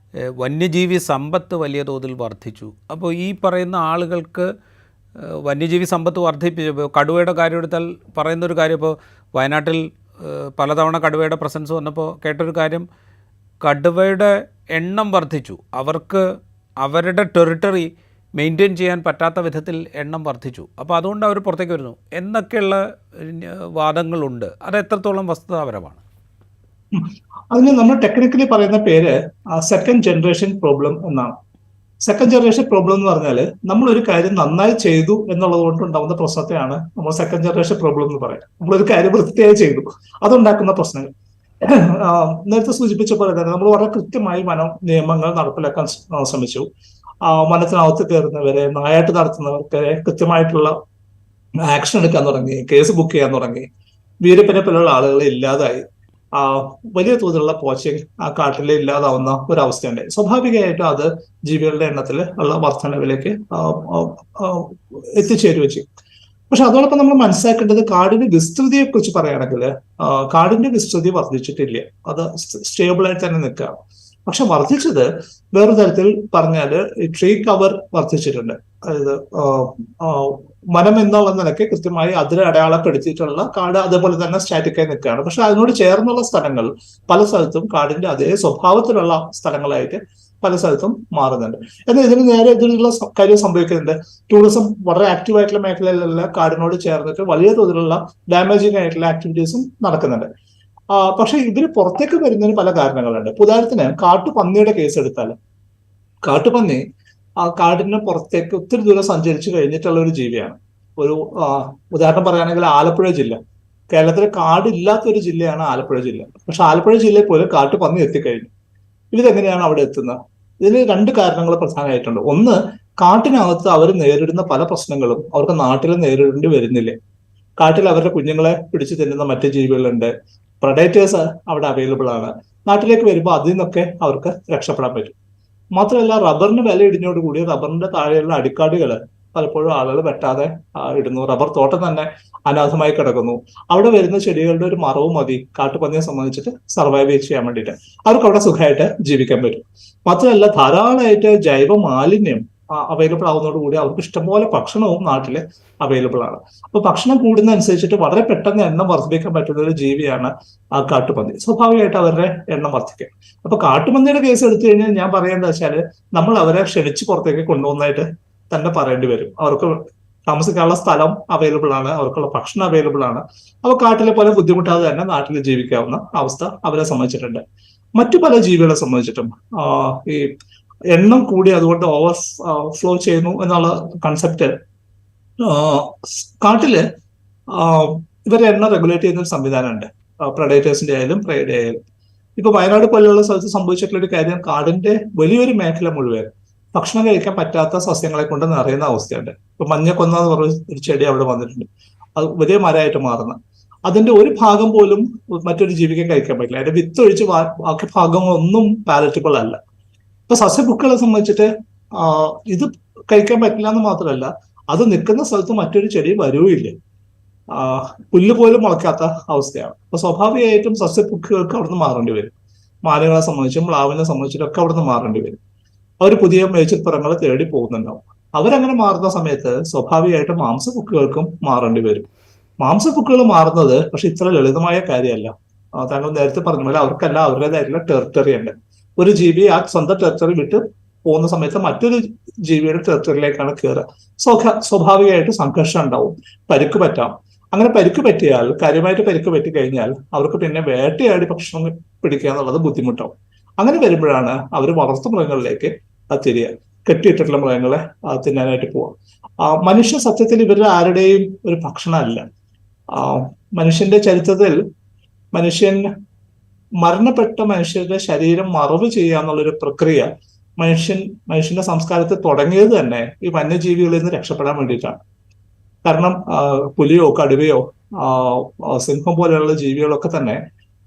B: വന്യജീവി സമ്പത്ത് വലിയ തോതിൽ വർദ്ധിച്ചു. അപ്പോൾ ഈ പറയുന്ന ആളുകൾക്ക് വന്യജീവി സമ്പത്ത് വർദ്ധിപ്പിച്ചപ്പോൾ കടുവയുടെ കാര്യം എടുത്താൽ പറയുന്നൊരു കാര്യം, ഇപ്പോൾ വയനാട്ടിൽ പലതവണ കടുവയുടെ പ്രസൻസ് വന്നപ്പോൾ കേട്ടൊരു കാര്യം, കടുവയുടെ എണ്ണം വർദ്ധിച്ചു, അവർക്ക് അവരുടെ ടെറിട്ടറി മെയിൻറ്റെയിൻ ചെയ്യാൻ പറ്റാത്ത വിധത്തിൽ എണ്ണം വർദ്ധിച്ചു, അപ്പോൾ അതുകൊണ്ട് അവർ പുറത്തേക്ക് വരുന്നു എന്നൊക്കെയുള്ള വാദങ്ങളുണ്ട്. അത് എത്രത്തോളം വസ്തുതാപരമാണ്?
A: അതിന് നമ്മൾ ടെക്നിക്കലി പറയുന്ന പേര് സെക്കൻഡ് ജനറേഷൻ പ്രോബ്ലം എന്നാണ്. സെക്കൻഡ് ജനറേഷൻ പ്രോബ്ലം എന്ന് പറഞ്ഞാൽ നമ്മൾ ഒരു കാര്യം നന്നായി ചെയ്തു എന്നുള്ളത് കൊണ്ട് ഉണ്ടാകുന്ന പ്രശ്നത്തെയാണ് നമ്മൾ സെക്കൻഡ് ജനറേഷൻ പ്രോബ്ലം എന്ന് പറയുന്നത്. നമ്മളൊരു കാര്യം വൃത്തിയായി ചെയ്തു, അതുണ്ടാക്കുന്ന പ്രശ്നങ്ങൾ. നേരത്തെ സൂചിപ്പിച്ച പോലെ തന്നെ നമ്മൾ വളരെ കൃത്യമായി നിയമങ്ങൾ നടപ്പിലാക്കാൻ ശ്രമിച്ചു. വനത്തിനകത്ത് കയറുന്നവരെ, നായാട്ട് നടത്തുന്നവർക്ക് കൃത്യമായിട്ടുള്ള ആക്ഷൻ എടുക്കാൻ തുടങ്ങി, കേസ് ബുക്ക് ചെയ്യാൻ തുടങ്ങി. വീരപ്പനെ പോലുള്ള ആളുകളെ ഇല്ലാതായി. വലിയ തോതിലുള്ള പോച്ചിങ് ആ കാട്ടിൽ ഇല്ലാതാവുന്ന ഒരവസ്ഥയുണ്ട്. സ്വാഭാവികമായിട്ടും അത് ജീവികളുടെ എണ്ണത്തിൽ ഉള്ള വർധനവിലേക്ക് എത്തിച്ചേരുകയും ചെയ്യും. പക്ഷെ അതോടൊപ്പം നമ്മൾ മനസ്സിലാക്കേണ്ടത് കാടിന്റെ വിസ്തൃതിയെ കുറിച്ച് പറയുകയാണെങ്കിൽ കാടിന്റെ വിസ്തൃതി വർദ്ധിച്ചിട്ടില്ല, അത് സ്റ്റേബിളായിട്ട് തന്നെ നിൽക്കുകയാണ്. പക്ഷെ വർദ്ധിച്ചത് വേറൊരു തരത്തിൽ പറഞ്ഞാൽ ഈ ട്രീ കവർ വർദ്ധിച്ചിട്ടുണ്ട്. അതായത് വനം എന്നുള്ള നിലയ്ക്ക് കൃത്യമായി അതിരെ അടയാളപ്പെടുത്തിയിട്ടുള്ള കാട് അതേപോലെ തന്നെ സ്റ്റാറ്റിക്കായി നിൽക്കുകയാണ്. പക്ഷെ അതിനോട് ചേർന്നുള്ള സ്ഥലങ്ങൾ പല സ്ഥലത്തും കാടിന്റെ അതേ സ്വഭാവത്തിലുള്ള സ്ഥലങ്ങളായിട്ട് പല സ്ഥലത്തും മാറുന്നുണ്ട്. എന്നാൽ ഇതിന് നേരെ ഇതിലുള്ള കാര്യം സംഭവിക്കുന്നുണ്ട്. ടൂറിസം വളരെ ആക്റ്റീവ് ആയിട്ടുള്ള മേഖലയിലുള്ള കാടിനോട് ചേർന്നിട്ട് വലിയ തോതിലുള്ള ഡാമേജിങ് ആയിട്ടുള്ള ആക്ടിവിറ്റീസും നടക്കുന്നുണ്ട്. പക്ഷെ ഇതിന് പുറത്തേക്ക് വരുന്നതിന് പല കാരണങ്ങളുണ്ട്. ഉദാഹരണത്തിന് കാട്ടുപന്നിയുടെ കേസ് എടുത്താൽ, കാട്ടുപന്നി ആ കാടിന് പുറത്തേക്ക് ഒത്തിരി ദൂരം സഞ്ചരിച്ചു കഴിഞ്ഞിട്ടുള്ള ഒരു ജീവിയാണ്. ഒരു ഉദാഹരണം പറയുകയാണെങ്കിൽ ആലപ്പുഴ ജില്ല, കേരളത്തിലെ കാടില്ലാത്ത ഒരു ജില്ലയാണ് ആലപ്പുഴ ജില്ല. പക്ഷെ ആലപ്പുഴ ജില്ലയിൽ പോലും കാട്ടുപന്നി എത്തിക്കഴിഞ്ഞു. ഇതെങ്ങനെയാണ് അവിടെ എത്തുന്നത്? ഇതിന് രണ്ട് കാരണങ്ങൾ പ്രധാനമായിട്ടുണ്ട്. ഒന്ന്, കാട്ടിനകത്ത് അവർ നേരിടുന്ന പല പ്രശ്നങ്ങളും അവർക്ക് നാട്ടിൽ നേരിടേണ്ടി വരുന്നില്ല. കാട്ടിൽ അവരുടെ കുഞ്ഞുങ്ങളെ പിടിച്ചു തിന്നുന്ന മറ്റു ജീവികളുണ്ട്, പ്രഡേറ്റേഴ്സ് അവിടെ അവൈലബിൾ ആണ്. നാട്ടിലേക്ക് വരുമ്പോൾ അതിൽ നിന്നൊക്കെ അവർക്ക് രക്ഷപ്പെടാൻ പറ്റും. മാത്രമല്ല, റബ്ബറിന് വില ഇടിഞ്ഞോടുകൂടി റബ്ബറിന്റെ താഴെയുള്ള അടിക്കാടുകൾ പലപ്പോഴും ആളുകൾ വെട്ടാതെ ഇടുന്നു. റബ്ബർ തോട്ടം തന്നെ അനാഥമായി കിടക്കുന്നു. അവിടെ വരുന്ന ചെടികളുടെ ഒരു മറവ് മതി കാട്ടുപന്നിയെ സംബന്ധിച്ചിട്ട് സർവൈവ് ചെയ്യാൻ വേണ്ടിയിട്ട്. അവർക്ക് അവിടെ സുഖമായിട്ട് ജീവിക്കാൻ പറ്റും. മാത്രമല്ല, ധാരാളമായിട്ട് ജൈവ മാലിന്യം അവൈലബിൾ ആവുന്നതോടുകൂടി അവർക്ക് ഇഷ്ടംപോലെ ഭക്ഷണവും നാട്ടില് അവൈലബിൾ ആണ്. അപ്പൊ ഭക്ഷണം കൂടുന്നതനുസരിച്ചിട്ട് വളരെ പെട്ടെന്ന് എണ്ണം വർദ്ധിപ്പിക്കാൻ പറ്റുന്ന ഒരു ജീവിയാണ് ആ കാട്ടുപന്നി. സ്വാഭാവികമായിട്ട് അവരുടെ എണ്ണം വർദ്ധിക്കും. അപ്പൊ കാട്ടുപന്നിയുടെ കേസ് എടുത്തു കഴിഞ്ഞാൽ ഞാൻ പറയേണ്ടത് വെച്ചാല് നമ്മൾ അവരെ ക്ഷണിച്ച് പുറത്തേക്ക് കൊണ്ടുപോകുന്നതായിട്ട് തന്നെ പറയേണ്ടി വരും. അവർക്ക് താമസിക്കാനുള്ള സ്ഥലം അവൈലബിൾ ആണ്, അവർക്കുള്ള ഭക്ഷണം അവൈലബിൾ ആണ്. അപ്പൊ കാട്ടിലെ പോലെ ബുദ്ധിമുട്ടാതെ തന്നെ നാട്ടിൽ ജീവിക്കാവുന്ന അവസ്ഥ അവരെ സംബന്ധിച്ചിട്ടുണ്ട്. മറ്റു പല ജീവികളെ സംബന്ധിച്ചിട്ടും ഈ എണ്ണം കൂടി അതുകൊണ്ട് ഓവർ ഫ്ലോ ചെയ്യുന്നു എന്നുള്ള കൺസെപ്റ്റ് കാട്ടില് ഇവരെ എണ്ണം റെഗുലേറ്റ് ചെയ്യുന്ന ഒരു സംവിധാനമുണ്ട്. പ്രഡേറ്റേഴ്സിന്റെ ആയാലും പ്രേയുടെ ആയാലും. ഇപ്പൊ വയനാട് പോലെയുള്ള സ്ഥലത്ത് സംഭവിച്ചിട്ടുള്ള ഒരു കാര്യം, കാടിന്റെ വലിയൊരു മേഖല മുഴുവൻ ഭക്ഷണം കഴിക്കാൻ പറ്റാത്ത സസ്യങ്ങളെ കൊണ്ട് നിറയുന്ന അവസ്ഥയുണ്ട്. ഇപ്പൊ മഞ്ഞക്കൊന്ന എന്ന് പറഞ്ഞ ഒരു ചെടി അവിടെ വന്നിട്ടുണ്ട്, അത് വലിയ മരമായിട്ട് മാറുന്ന. അതിന്റെ ഒരു ഭാഗം പോലും മറ്റൊരു ജീവിക്കാൻ കഴിക്കാൻ പറ്റില്ല. അതിന്റെ വിത്ത് ഒഴിച്ച് ബാക്കി ഭാഗങ്ങളൊന്നും പാലറ്റബിൾ അല്ല. ഇപ്പൊ സസ്യബുക്കുകളെ സംബന്ധിച്ചിട്ട് ഇത് കഴിക്കാൻ പറ്റില്ല എന്ന് മാത്രമല്ല, അത് നിൽക്കുന്ന സ്ഥലത്ത് മറ്റൊരു ചെടി വരുവില്ല. പുല്ല് പോലും മുളയ്ക്കാത്ത അവസ്ഥയാണ്. അപ്പൊ സ്വാഭാവികമായിട്ടും സസ്യബുക്കുകൾക്ക് അവിടുന്ന് മാറേണ്ടി വരും. മാനുകളെ സംബന്ധിച്ചും പ്ലാവിനെ സംബന്ധിച്ചിട്ടും ഒക്കെ അവിടുന്ന് മാറേണ്ടി വരും. അവർ പുതിയ മേച്ചിൽപ്പുറങ്ങളെ തേടി പോകുന്നുണ്ടാവും. അവരങ്ങനെ മാറുന്ന സമയത്ത് സ്വാഭാവികമായിട്ടും മാംസബുക്കുകൾക്കും മാറേണ്ടി വരും. മാംസബുക്കുകൾ മാറുന്നത് പക്ഷെ ഇത്ര ലളിതമായ കാര്യമല്ല. താങ്കൾ നേരത്തെ പറഞ്ഞ പോലെ അവർക്കെല്ലാം അവരുടേതായിട്ടുള്ള ടെറിട്ടറി ഉണ്ട്. ഒരു ജീവി ആ സ്വന്തം ടെറിട്ടറി വിട്ട് പോകുന്ന സമയത്ത് മറ്റൊരു ജീവിയുടെ ടെറിട്ടറിയിലേക്കാണ് കയറുക. സ്വാഭാവികമായിട്ട് സംഘർഷം ഉണ്ടാവും, പരിക്ക് പറ്റാം. അങ്ങനെ പരിക്ക് പറ്റിയാൽ, കാര്യമായിട്ട് പരിക്ക് പറ്റി കഴിഞ്ഞാൽ അവർക്ക് പിന്നെ വേട്ടയാടി ഭക്ഷണം പിടിക്കുക എന്നുള്ളത് ബുദ്ധിമുട്ടാവും. അങ്ങനെ വരുമ്പോഴാണ് അവർ വളർത്തു മൃഗങ്ങളിലേക്ക് തിരിയുക, കെട്ടിയിട്ടിട്ടുള്ള മൃഗങ്ങളെ തിന്നാനായിട്ട് പോവാം. മനുഷ്യ സത്യത്തിൽ ഇവരുടെ ആരുടെയും ഒരു ഭക്ഷണമല്ല. മനുഷ്യന്റെ ചരിത്രത്തിൽ മരണപ്പെട്ട മനുഷ്യരുടെ ശരീരം മറവ് ചെയ്യുക എന്നുള്ളൊരു പ്രക്രിയ മനുഷ്യന്റെ സംസ്കാരത്തിൽ തുടങ്ങിയത് തന്നെ ഈ വന്യജീവികളിൽ നിന്ന് രക്ഷപ്പെടാൻ വേണ്ടിയിട്ടാണ്. കാരണം പുലിയോ കടുവയോ സിംഹം പോലെയുള്ള ജീവികളൊക്കെ തന്നെ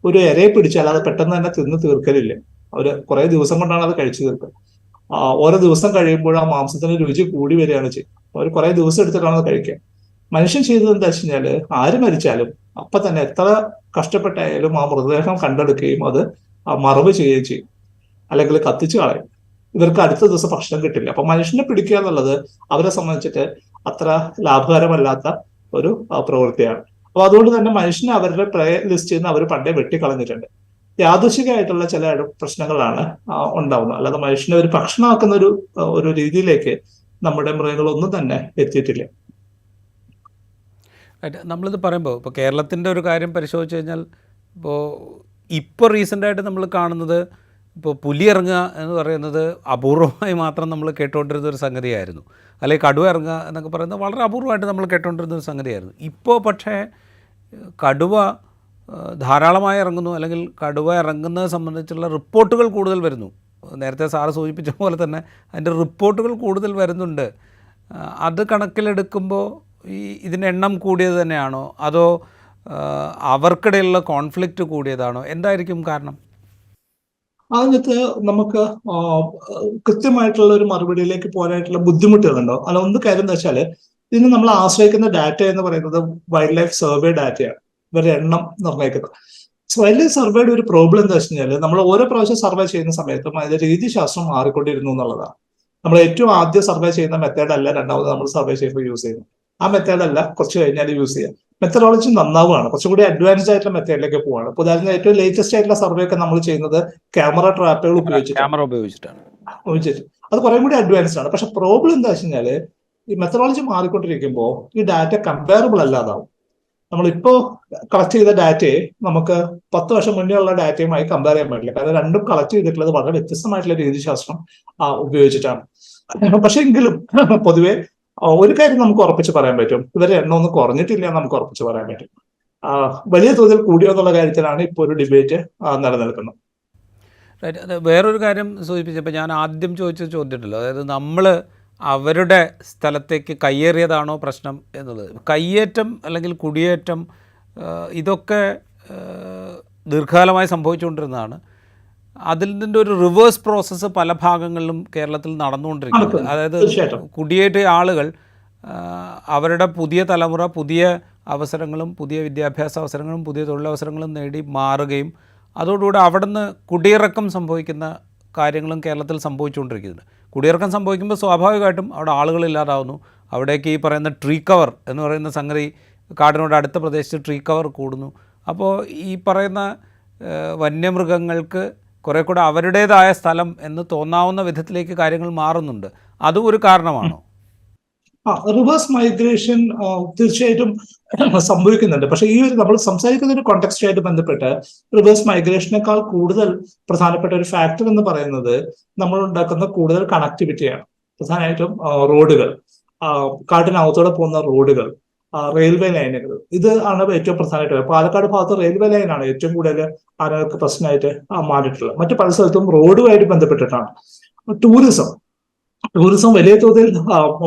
A: ഒരു ഇരയെ പിടിച്ചാൽ അത് പെട്ടെന്ന് തന്നെ തിന്ന് തീർക്കലില്ല. അവര് കുറെ ദിവസം കൊണ്ടാണ് അത് കഴിച്ചു തീർക്കുക. ഓരോ ദിവസം കഴിയുമ്പോൾ ആ മാംസത്തിന് രുചി കൂടി വരികയാണ് ചെയ്യുക. അവർ കുറെ ദിവസം എടുത്തിട്ടാണ് അത് കഴിക്കുക. മനുഷ്യൻ ചെയ്തത് എന്താ വെച്ച് കഴിഞ്ഞാല്, ആര് മരിച്ചാലും അപ്പൊ തന്നെ എത്ര കഷ്ടപ്പെട്ടായാലും ആ മൃതദേഹം കണ്ടെടുക്കുകയും അത് മറവ് ചെയ്യുകയും ചെയ്യും, അല്ലെങ്കിൽ കത്തിച്ചു കളയും. ഇവർക്ക് അടുത്ത ദിവസം ഭക്ഷണം കിട്ടില്ല. അപ്പൊ മനുഷ്യനെ പിടിക്കുക എന്നുള്ളത് അവരെ സംബന്ധിച്ചിട്ട് അത്ര ലാഭകരമല്ലാത്ത ഒരു പ്രവൃത്തിയാണ്. അപ്പൊ അതുകൊണ്ട് തന്നെ മനുഷ്യനെ അവരുടെ പ്രേ ലിസ്റ്റിൽ നിന്ന് അവർ പണ്ടേ വെട്ടിക്കളഞ്ഞിട്ടുണ്ട്. യാദൃശികമായിട്ടുള്ള ചില പ്രശ്നങ്ങളാണ് ഉണ്ടാവുന്നത്. അല്ലാതെ മനുഷ്യനെ ഒരു ഭക്ഷണമാക്കുന്ന ഒരു രീതിയിലേക്ക് നമ്മുടെ മൃഗങ്ങളൊന്നും തന്നെ എത്തിയിട്ടില്ല.
B: നമ്മളിത് പറയുമ്പോൾ ഇപ്പോൾ കേരളത്തിൻ്റെ ഒരു കാര്യം പരിശോധിച്ച് കഴിഞ്ഞാൽ ഇപ്പോൾ റീസെൻ്റായിട്ട് നമ്മൾ കാണുന്നത് ഇപ്പോൾ പുലി ഇറങ്ങുക എന്ന് പറയുന്നത് അപൂർവമായി മാത്രം നമ്മൾ കേട്ടുകൊണ്ടിരുന്ന ഒരു സംഗതിയായിരുന്നു. അല്ലെങ്കിൽ കടുവ ഇറങ്ങുക എന്നൊക്കെ പറയുന്നത് വളരെ അപൂർവമായിട്ട് നമ്മൾ കേട്ടുകൊണ്ടിരുന്ന ഒരു സംഗതിയായിരുന്നു. ഇപ്പോൾ പക്ഷേ കടുവ ധാരാളമായി ഇറങ്ങുന്നു, അല്ലെങ്കിൽ കടുവ ഇറങ്ങുന്നത് സംബന്ധിച്ചുള്ള റിപ്പോർട്ടുകൾ കൂടുതൽ വരുന്നു. നേരത്തെ സാറ് സൂചിപ്പിച്ച പോലെ തന്നെ അതിൻ്റെ റിപ്പോർട്ടുകൾ കൂടുതൽ വരുന്നുണ്ട്. അത് കണക്കിലെടുക്കുമ്പോൾ ഇതിൻ്റെ എണ്ണം കൂടിയത് തന്നെയാണോ, അതോ അവർക്കിടയിലുള്ള കോൺഫ്ലിക്റ്റ് കൂടിയതാണോ, എന്തായിരിക്കും കാരണം?
A: അതിനകത്ത് നമുക്ക് കൃത്യമായിട്ടുള്ള ഒരു മറുപടിയിലേക്ക് പോകാനായിട്ടുള്ള ബുദ്ധിമുട്ടുകളുണ്ടോ? അല്ല, ഒന്ന് കാര്യം എന്താ വെച്ചാൽ, ഇതിന് നമ്മൾ ആശ്രയിക്കുന്ന ഡാറ്റ എന്ന് പറയുന്നത് വൈൽഡ് ലൈഫ് സർവേ ഡാറ്റയാണ്. ഇവരുടെ എണ്ണം നിർണ്ണയിക്കുന്നത്. വൈൽഡ് ലൈഫ് സർവേയുടെ ഒരു പ്രോബ്ലം എന്താ വെച്ച് കഴിഞ്ഞാൽ, നമ്മൾ ഓരോ പ്രാവശ്യം സർവേ ചെയ്യുന്ന സമയത്തും അതിന്റെ രീതിശാസ്ത്രം മാറിക്കൊണ്ടിരുന്നു എന്നുള്ളതാണ്. നമ്മൾ ഏറ്റവും ആദ്യം സർവേ ചെയ്യുന്ന മെത്തേഡ് അല്ല രണ്ടാമത് നമ്മൾ സർവേ ചെയ്യുമ്പോൾ യൂസ് ചെയ്യുന്നത്. ആ മെത്തേഡ് അല്ല കുറച്ച് കഴിഞ്ഞാൽ യൂസ് ചെയ്യാം. മെത്തഡോളജി നന്നാവുകയാണ്, കുറച്ചുകൂടി അഡ്വാൻസ്ഡ് ആയിട്ടുള്ള മെത്തേഡിലേക്ക് പോവാണ്. ഇപ്പോൾ ഉദാഹരണത്തിന് ഏറ്റവും ലേറ്റസ്റ്റ് ആയിട്ടുള്ള സർവേ ഒക്കെ നമ്മൾ ചെയ്യുന്നത് ക്യാമറ ട്രാപ്പുകൾ ഉപയോഗിച്ചിട്ടാണ്. അത് കുറെ കൂടി അഡ്വാൻസ്ഡ് ആണ്. പക്ഷെ പ്രോബ്ലം എന്താ വെച്ച് കഴിഞ്ഞാല്, ഈ മെത്തഡോളജി മാറിക്കൊണ്ടിരിക്കുമ്പോൾ ഈ ഡാറ്റ കമ്പയറബിൾ അല്ലാതാവും. നമ്മളിപ്പോ കളക്ട് ചെയ്ത ഡാറ്റയെ നമുക്ക് 10 വർഷം മുന്നേ ഉള്ള ഡാറ്റയുമായി കമ്പയർ ചെയ്യാൻ പറ്റില്ല. കാരണം രണ്ടും കളക്ട് ചെയ്തിട്ടുള്ളത് വളരെ വ്യത്യസ്തമായിട്ടുള്ള രീതിശാസ്ത്രം ഉപയോഗിച്ചിട്ടാണ്. പക്ഷെ എങ്കിലും പൊതുവെ ഒരു കാര്യം നമുക്ക് ഉറപ്പിച്ച് പറയാൻ പറ്റും, ഇവരെ എണ്ണം ഒന്നും കുറഞ്ഞിട്ടില്ല എന്ന് നമുക്ക് ഉറപ്പിച്ച് പറയാൻ പറ്റും. വലിയ തോതിൽ കൂടിയോ എന്നുള്ള കാര്യത്തിലാണ് ഇപ്പോൾ ഒരു ഡിബേറ്റ് നിലനിൽക്കുന്നത്.
B: വേറൊരു കാര്യം സൂചിപ്പിച്ചപ്പോൾ ഞാൻ ആദ്യം ചോദിച്ച ചോദ്യമുണ്ടല്ലോ, അതായത് നമ്മൾ അവരുടെ സ്ഥലത്തേക്ക് കയ്യേറിയതാണോ പ്രശ്നം എന്നുള്ളത്. കയ്യേറ്റം അല്ലെങ്കിൽ കുടിയേറ്റം ഇതൊക്കെ ദീർഘകാലമായി സംഭവിച്ചുകൊണ്ടിരുന്നതാണ്. അതിൽ നിൻ്റെ ഒരു റിവേഴ്സ് പ്രോസസ്സ് പല ഭാഗങ്ങളിലും കേരളത്തിൽ നടന്നുകൊണ്ടിരിക്കുന്നത്. അതായത് കുടിയേറ്റിയ ആളുകൾ അവരുടെ പുതിയ തലമുറ പുതിയ അവസരങ്ങളും പുതിയ വിദ്യാഭ്യാസ അവസരങ്ങളും പുതിയ തൊഴിലവസരങ്ങളും നേടി മാറുകയും അതോടുകൂടി അവിടെ നിന്ന് കുടിയിറക്കം സംഭവിക്കുന്ന കാര്യങ്ങളും കേരളത്തിൽ സംഭവിച്ചുകൊണ്ടിരിക്കുന്നുണ്ട്. കുടിയിറക്കം സംഭവിക്കുമ്പോൾ സ്വാഭാവികമായിട്ടും അവിടെ ആളുകളില്ലാതാവുന്നു. അവിടേക്ക് ഈ പറയുന്ന ട്രീ കവർ എന്ന് പറയുന്ന സംഗതി, കാടിനോട് അടുത്ത പ്രദേശത്ത് ട്രീ കവർ കൂടുന്നു. അപ്പോൾ ഈ പറയുന്ന വന്യമൃഗങ്ങൾക്ക് കുറെ കൂടെ അവരുടേതായ സ്ഥലം എന്ന് തോന്നാവുന്ന വിധത്തിലേക്ക് കാര്യങ്ങൾ മാറുന്നുണ്ട്. അതും ഒരു കാരണമാണോ?
A: റിവേഴ്സ് മൈഗ്രേഷൻ തീർച്ചയായിട്ടും സംഭവിക്കുന്നുണ്ട്. പക്ഷെ ഈ ഒരു നമ്മൾ സംസാരിക്കുന്ന ഒരു കോണ്ടെക്സ്റ്റുമായിട്ട് ബന്ധപ്പെട്ട് റിവേഴ്സ് മൈഗ്രേഷനേക്കാൾ കൂടുതൽ പ്രധാനപ്പെട്ട ഒരു ഫാക്ടർ എന്ന് പറയുന്നത് നമ്മൾ ഉണ്ടാക്കുന്ന കൂടുതൽ കണക്ടിവിറ്റിയാണ്. പ്രധാനമായിട്ടും റോഡുകൾ, കാട്ടിനകത്തോടെ പോകുന്ന റോഡുകൾ, റെയിൽവേ ലൈനുകൾ, ഇത് ആണ് ഏറ്റവും പ്രധാനമായിട്ട്. പാലക്കാട് ഭാഗത്ത് റെയിൽവേ ലൈനാണ് ഏറ്റവും കൂടുതൽ ആളുകൾക്ക് പ്രശ്നമായിട്ട് മാറിയിട്ടുള്ളത്. മറ്റു പല സ്ഥലത്തും റോഡുമായിട്ട് ബന്ധപ്പെട്ടിട്ടാണ്. ടൂറിസം വലിയ തോതിൽ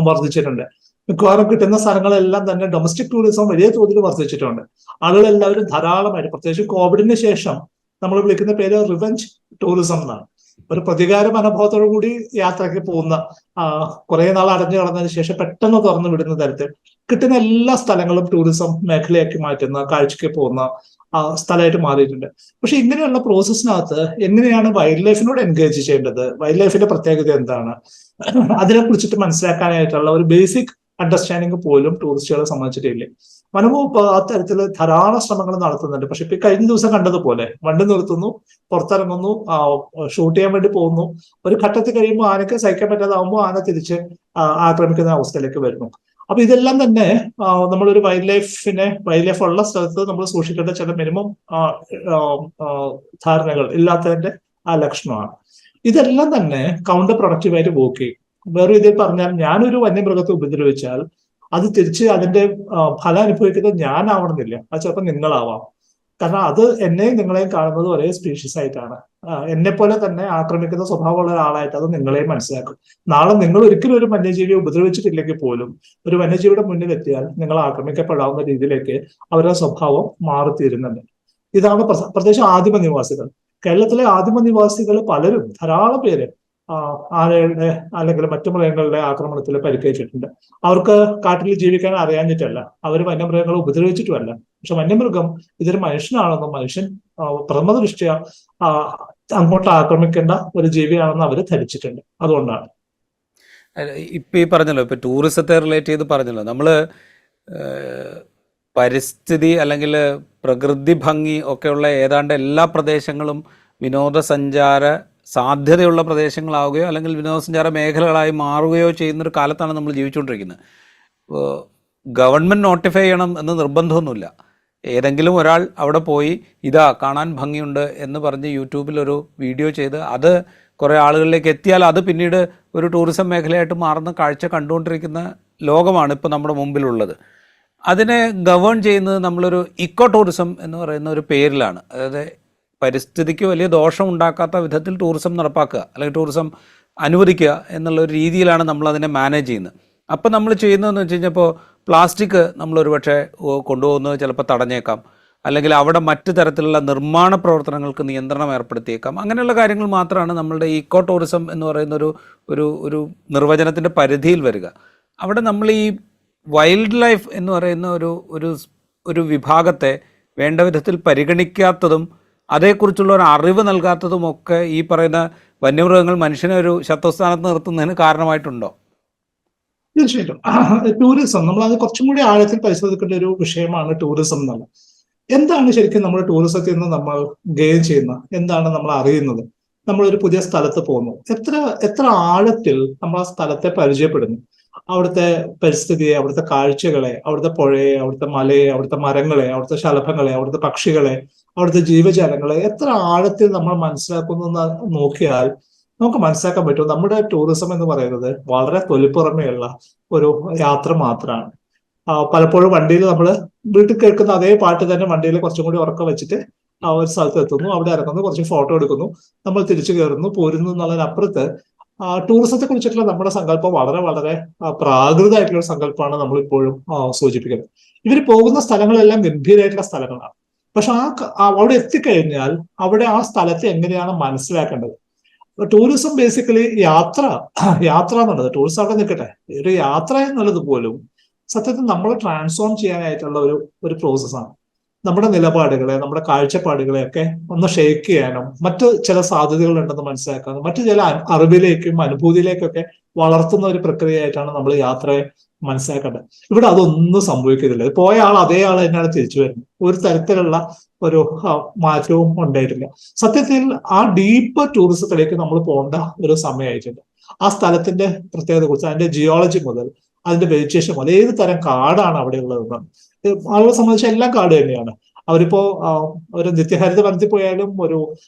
A: വർദ്ധിച്ചിട്ടുണ്ട്. മിക്കവാറും കിട്ടുന്ന സ്ഥലങ്ങളെല്ലാം തന്നെ ഡൊമസ്റ്റിക് ടൂറിസം വലിയ തോതിൽ വർദ്ധിച്ചിട്ടുണ്ട്. ആളുകളെല്ലാവരും ധാരാളമായിട്ട്, പ്രത്യേകിച്ച് കോവിഡിന് ശേഷം നമ്മൾ വിളിക്കുന്ന പേര് റിവെഞ്ച് ടൂറിസം എന്നാണ്. ഒരു പ്രതികാര മനോഭാവത്തോടു കൂടി യാത്രയ്ക്ക് പോകുന്ന, കുറെ നാൾ അടഞ്ഞു കളഞ്ഞതിന് ശേഷം പെട്ടെന്ന് തുറന്നു വിടുന്ന തരത്തിൽ കിട്ടുന്ന എല്ലാ സ്ഥലങ്ങളും ടൂറിസം മേഖലയാക്കി മാറ്റുന്ന, കാഴ്ചയ്ക്ക് പോകുന്ന സ്ഥലമായിട്ട് മാറിയിട്ടുണ്ട്. പക്ഷെ ഇങ്ങനെയുള്ള പ്രോസസ്സിനകത്ത് എങ്ങനെയാണ് വൈൽഡ് ലൈഫിനോട് എൻഗേജ് ചെയ്യേണ്ടത്, വൈൽഡ് ലൈഫിന്റെ പ്രത്യേകത എന്താണ്, അതിനെ കുറിച്ചിട്ട് മനസ്സിലാക്കാനായിട്ടുള്ള ഒരു ബേസിക് അണ്ടർസ്റ്റാൻഡിങ് പോലും ടൂറിസ്റ്റുകളെ സംബന്ധിച്ചിട്ടില്ല. വനംവകുപ്പ് അത്തരത്തിൽ ധാരാളം ശ്രമങ്ങൾ നടത്തുന്നുണ്ട്. പക്ഷെ ഇപ്പൊ കഴിഞ്ഞ ദിവസം കണ്ടതുപോലെ വണ്ടി നിർത്തുന്നു, പുറത്തിറങ്ങുന്നു, ഷൂട്ട് ചെയ്യാൻ വേണ്ടി പോകുന്നു. ഒരു ഘട്ടത്തിൽ കഴിയുമ്പോൾ ആനയ്ക്ക് സഹിക്കാൻ പറ്റാതാവുമ്പോൾ ആന തിരിച്ച് ആക്രമിക്കുന്ന അവസ്ഥയിലേക്ക് വരുന്നു. അപ്പൊ ഇതെല്ലാം തന്നെ നമ്മളൊരു വൈൽഡ് ലൈഫ് ഉള്ള സ്ഥലത്ത് നമ്മൾ സൂക്ഷിക്കേണ്ട ചില മിനിമം ധാരണകൾ ഇല്ലാത്തതിന്റെ ലക്ഷണമാണ്. ഇതെല്ലാം തന്നെ കൗണ്ടർ പ്രൊഡക്റ്റീവായിട്ട് വർക്ക് ചെയ്യും. വേറെ ഇതിൽ പറഞ്ഞാൽ, ഞാനൊരു വന്യമൃഗത്തെ ഉപദ്രവിച്ചാൽ അത് തിരിച്ച് അതിന്റെ ഫലം അനുഭവിക്കുന്നത് ഞാനാവണമെന്നില്ല, അത് ചിലപ്പോൾ നിങ്ങളാവാം. കാരണം അത് എന്നെയും നിങ്ങളെയും കാണുന്നത് ഒരേ സ്പീഷീസ് ആയിട്ടാണ്. എന്നെ പോലെ തന്നെ ആക്രമിക്കുന്ന സ്വഭാവമുള്ള ഒരാളായിട്ട് അത് നിങ്ങളെയും മനസ്സിലാക്കും. നാളെ നിങ്ങൾ ഒരിക്കലും ഒരു വന്യജീവിയെ ഉപദ്രവിച്ചിട്ടില്ലെങ്കിൽ പോലും ഒരു വന്യജീവിയുടെ മുന്നിൽ എത്തിയാൽ നിങ്ങൾ ആക്രമിക്കപ്പെടാവുന്ന രീതിയിലേക്ക് അവരുടെ സ്വഭാവം മാറിത്തീരുന്നുണ്ട്. ഇതാണ് പ്രത്യേകിച്ച് ആദിമ നിവാസികൾ. കേരളത്തിലെ ആദിമ നിവാസികൾ പലരും, ധാരാളം പേര് ആനയുടെ അല്ലെങ്കിൽ മറ്റു മൃഗങ്ങളുടെ ആക്രമണത്തിൽ പരിക്കേറ്റിട്ടുണ്ട്. അവർക്ക് കാട്ടിൽ ജീവിക്കാൻ അറിയാഞ്ഞിട്ടല്ല, അവർ വന്യമൃഗങ്ങളെ ഉപദ്രവിച്ചിട്ടുമല്ല. പക്ഷെ വന്യമൃഗം ഇതൊരു മനുഷ്യനാണെന്നും മനുഷ്യൻ പ്രഥമ ദൃഷ്ട്യ അങ്ങോട്ട് ആക്രമിക്കേണ്ട ഒരു ജീവിയാണെന്ന് അവർ ധരിച്ചിട്ടുണ്ട്. അതുകൊണ്ടാണ്
B: ഇപ്പം ഈ പറഞ്ഞല്ലോ, ഇപ്പം ടൂറിസത്തെ റിലേറ്റ് ചെയ്ത് പറഞ്ഞല്ലോ, നമ്മൾ പരിസ്ഥിതി അല്ലെങ്കിൽ പ്രകൃതി ഭംഗി ഒക്കെയുള്ള ഏതാണ്ട് എല്ലാ പ്രദേശങ്ങളും വിനോദസഞ്ചാര സാധ്യതയുള്ള പ്രദേശങ്ങളാവുകയോ അല്ലെങ്കിൽ വിനോദസഞ്ചാര മേഖലകളായി മാറുകയോ ചെയ്യുന്നൊരു കാലത്താണ് നമ്മൾ ജീവിച്ചുകൊണ്ടിരിക്കുന്നത്. ഗവൺമെൻറ് നോട്ടിഫൈ ചെയ്യണം എന്ന് നിർബന്ധമൊന്നുമില്ല. ഏതെങ്കിലും ഒരാൾ അവിടെ പോയി ഇതാ കാണാൻ ഭംഗിയുണ്ട് എന്ന് പറഞ്ഞ് യൂട്യൂബിലൊരു വീഡിയോ ചെയ്ത് അത് കുറേ ആളുകളിലേക്ക് എത്തിയാൽ അത് പിന്നീട് ഒരു ടൂറിസം മേഖലയായിട്ട് മാറുന്ന കാഴ്ച കണ്ടുകൊണ്ടിരിക്കുന്ന ലോകമാണ് ഇപ്പോൾ നമ്മുടെ മുമ്പിലുള്ളത്. അതിനെ ഗവേൺ ചെയ്യുന്നത് നമ്മളൊരു ഇക്കോ ടൂറിസം എന്ന് പറയുന്ന ഒരു പേരിലാണ്. അതായത് പരിസ്ഥിതിക്ക് വലിയ ദോഷം ഉണ്ടാക്കാത്ത വിധത്തിൽ ടൂറിസം നടപ്പാക്കുക അല്ലെങ്കിൽ ടൂറിസം അനുവദിക്കുക എന്നുള്ള ഒരു രീതിയിലാണ് നമ്മളതിനെ മാനേജ് ചെയ്യുന്നത്. അപ്പോൾ നമ്മൾ ചെയ്യുന്നതെന്ന് വെച്ച് കഴിഞ്ഞാൽ ഇപ്പോൾ പ്ലാസ്റ്റിക് നമ്മളൊരു പക്ഷേ കൊണ്ടുപോകുന്നത് ചിലപ്പോൾ തടഞ്ഞേക്കാം, അല്ലെങ്കിൽ അവിടെ മറ്റു തരത്തിലുള്ള നിർമ്മാണ പ്രവർത്തനങ്ങൾക്ക് നിയന്ത്രണം ഏർപ്പെടുത്തിയേക്കാം. അങ്ങനെയുള്ള കാര്യങ്ങൾ മാത്രമാണ് നമ്മളുടെ ഇക്കോ ടൂറിസം എന്ന് പറയുന്ന ഒരു നിർവചനത്തിൻ്റെ പരിധിയിൽ വരിക. അവിടെ നമ്മൾ ഈ വൈൽഡ് ലൈഫ് എന്ന് പറയുന്ന ഒരു വിഭാഗത്തെ വേണ്ട വിധത്തിൽ പരിഗണിക്കാത്തതും അതേക്കുറിച്ചുള്ള ഒരു അറിവ് നൽകാത്തതും ഒക്കെ ഈ പറയുന്ന വന്യമൃഗങ്ങൾ മനുഷ്യനെ ഒരു ശത്രുസ്ഥാനത്ത് നിർത്തുന്നതിന് കാരണമായിട്ടുണ്ടോ?
A: തീർച്ചയായിട്ടും ടൂറിസം നമ്മൾ അത് കുറച്ചും കൂടി ആഴത്തിൽ പരിശോധിക്കേണ്ട ഒരു വിഷയമാണ് ടൂറിസം എന്നുള്ളത്. എന്താണ് ശരിക്കും നമ്മൾ ടൂറിസത്തിൽ നിന്ന് നമ്മൾ ഗെയിൻ ചെയ്യുന്ന, എന്താണ് നമ്മൾ അറിയുന്നത്? നമ്മളൊരു പുതിയ സ്ഥലത്ത് പോകുന്നു, എത്ര ആഴത്തിൽ നമ്മൾ ആ സ്ഥലത്തെ പരിചയപ്പെടുന്നു, അവിടുത്തെ പരിസ്ഥിതിയെ, അവിടുത്തെ കാഴ്ചകളെ, അവിടുത്തെ പുഴയെ, അവിടുത്തെ മലയെ, അവിടുത്തെ മരങ്ങളെ, അവിടുത്തെ ശലഭങ്ങളെ, അവിടുത്തെ പക്ഷികളെ, അവിടുത്തെ ജീവജാലങ്ങളെ എത്ര ആഴത്തിൽ നമ്മൾ മനസ്സിലാക്കുന്നു നോക്കിയാൽ നമുക്ക് മനസ്സിലാക്കാൻ പറ്റും നമ്മുടെ ടൂറിസം എന്ന് പറയുന്നത് വളരെ തൊലിപ്പുറമെയുള്ള ഒരു യാത്ര മാത്രമാണ്. പലപ്പോഴും വണ്ടിയിൽ നമ്മൾ വീട്ടിൽ കേൾക്കുന്ന അതേ പാട്ട് തന്നെ വണ്ടിയിൽ കുറച്ചും കൂടി ഉറക്കം വെച്ചിട്ട് ആ ഒരു സ്ഥലത്ത് എത്തുന്നു, അവിടെ ഇറങ്ങുന്നു, കുറച്ച് ഫോട്ടോ എടുക്കുന്നു, നമ്മൾ തിരിച്ചു കയറുന്നു, പോരുന്നു എന്നുള്ളതിനപ്പുറത്ത് ടൂറിസത്തെ കുറിച്ചിട്ടുള്ള നമ്മുടെ സങ്കല്പം വളരെ വളരെ പ്രാകൃതമായിട്ടുള്ള ഒരു സങ്കല്പമാണ് നമ്മൾ ഇപ്പോഴും സൂചിപ്പിക്കുന്നത്. ഇവർ പോകുന്ന സ്ഥലങ്ങളെല്ലാം ഗംഭീരമായിട്ടുള്ള സ്ഥലങ്ങളാണ്. പക്ഷെ അവിടെ എത്തിക്കഴിഞ്ഞാൽ അവിടെ ആ സ്ഥലത്തെ എങ്ങനെയാണ് മനസ്സിലാക്കേണ്ടത്? ടൂറിസം ബേസിക്കലി യാത്ര എന്നുള്ളത്, ടൂറിസം അവിടെ നിൽക്കട്ടെ, ഒരു യാത്ര എന്നുള്ളത് പോലും സത്യത്തിൽ നമ്മൾ ട്രാൻസ്ഫോം ചെയ്യാനായിട്ടുള്ള ഒരു പ്രോസസ്സാണ്. നമ്മുടെ നിലപാടുകളെ, നമ്മുടെ കാഴ്ചപ്പാടുകളെ ഒക്കെ ഒന്ന് ഷേക്ക് ചെയ്യാനും മറ്റു ചില സാധ്യതകൾ ഉണ്ടെന്ന് മനസ്സിലാക്കാനും മറ്റു ചില അറിവിലേക്കും അനുഭൂതിയിലേക്കൊക്കെ വളർത്തുന്ന ഒരു പ്രക്രിയയായിട്ടാണ് നമ്മൾ യാത്രയെ മനസ്സിലാക്കേണ്ടത്. ഇവിടെ അതൊന്നും സംഭവിക്കുന്നില്ല. പോയ ആൾ അതേ ആൾ തന്നെയാണ് തിരിച്ചു വരുന്നത്. ഒരു തരത്തിലുള്ള ഒരു മാറ്റവും ഉണ്ടായിട്ടില്ല. സത്യത്തിൽ ആ ഡീപ്പ് ടൂറിസത്തിലേക്ക് നമ്മൾ പോകേണ്ട ഒരു സമയമായിട്ടുണ്ട്. ആ സ്ഥലത്തിന്റെ പ്രത്യേകത കുറിച്ച്, അതിന്റെ ജിയോളജി മുതൽ അതിന്റെ വെജിറ്റേഷൻ മുതൽ ഏത് തരം കാടാണ് അവിടെ ഉള്ളതെന്നാണ്. ആളുകളെ സംബന്ധിച്ച് എല്ലാം കാട് തന്നെയാണ്. അവരിപ്പോ ഒരു നിത്യഹരിത വനത്തിൽ പോയാലും ഒരു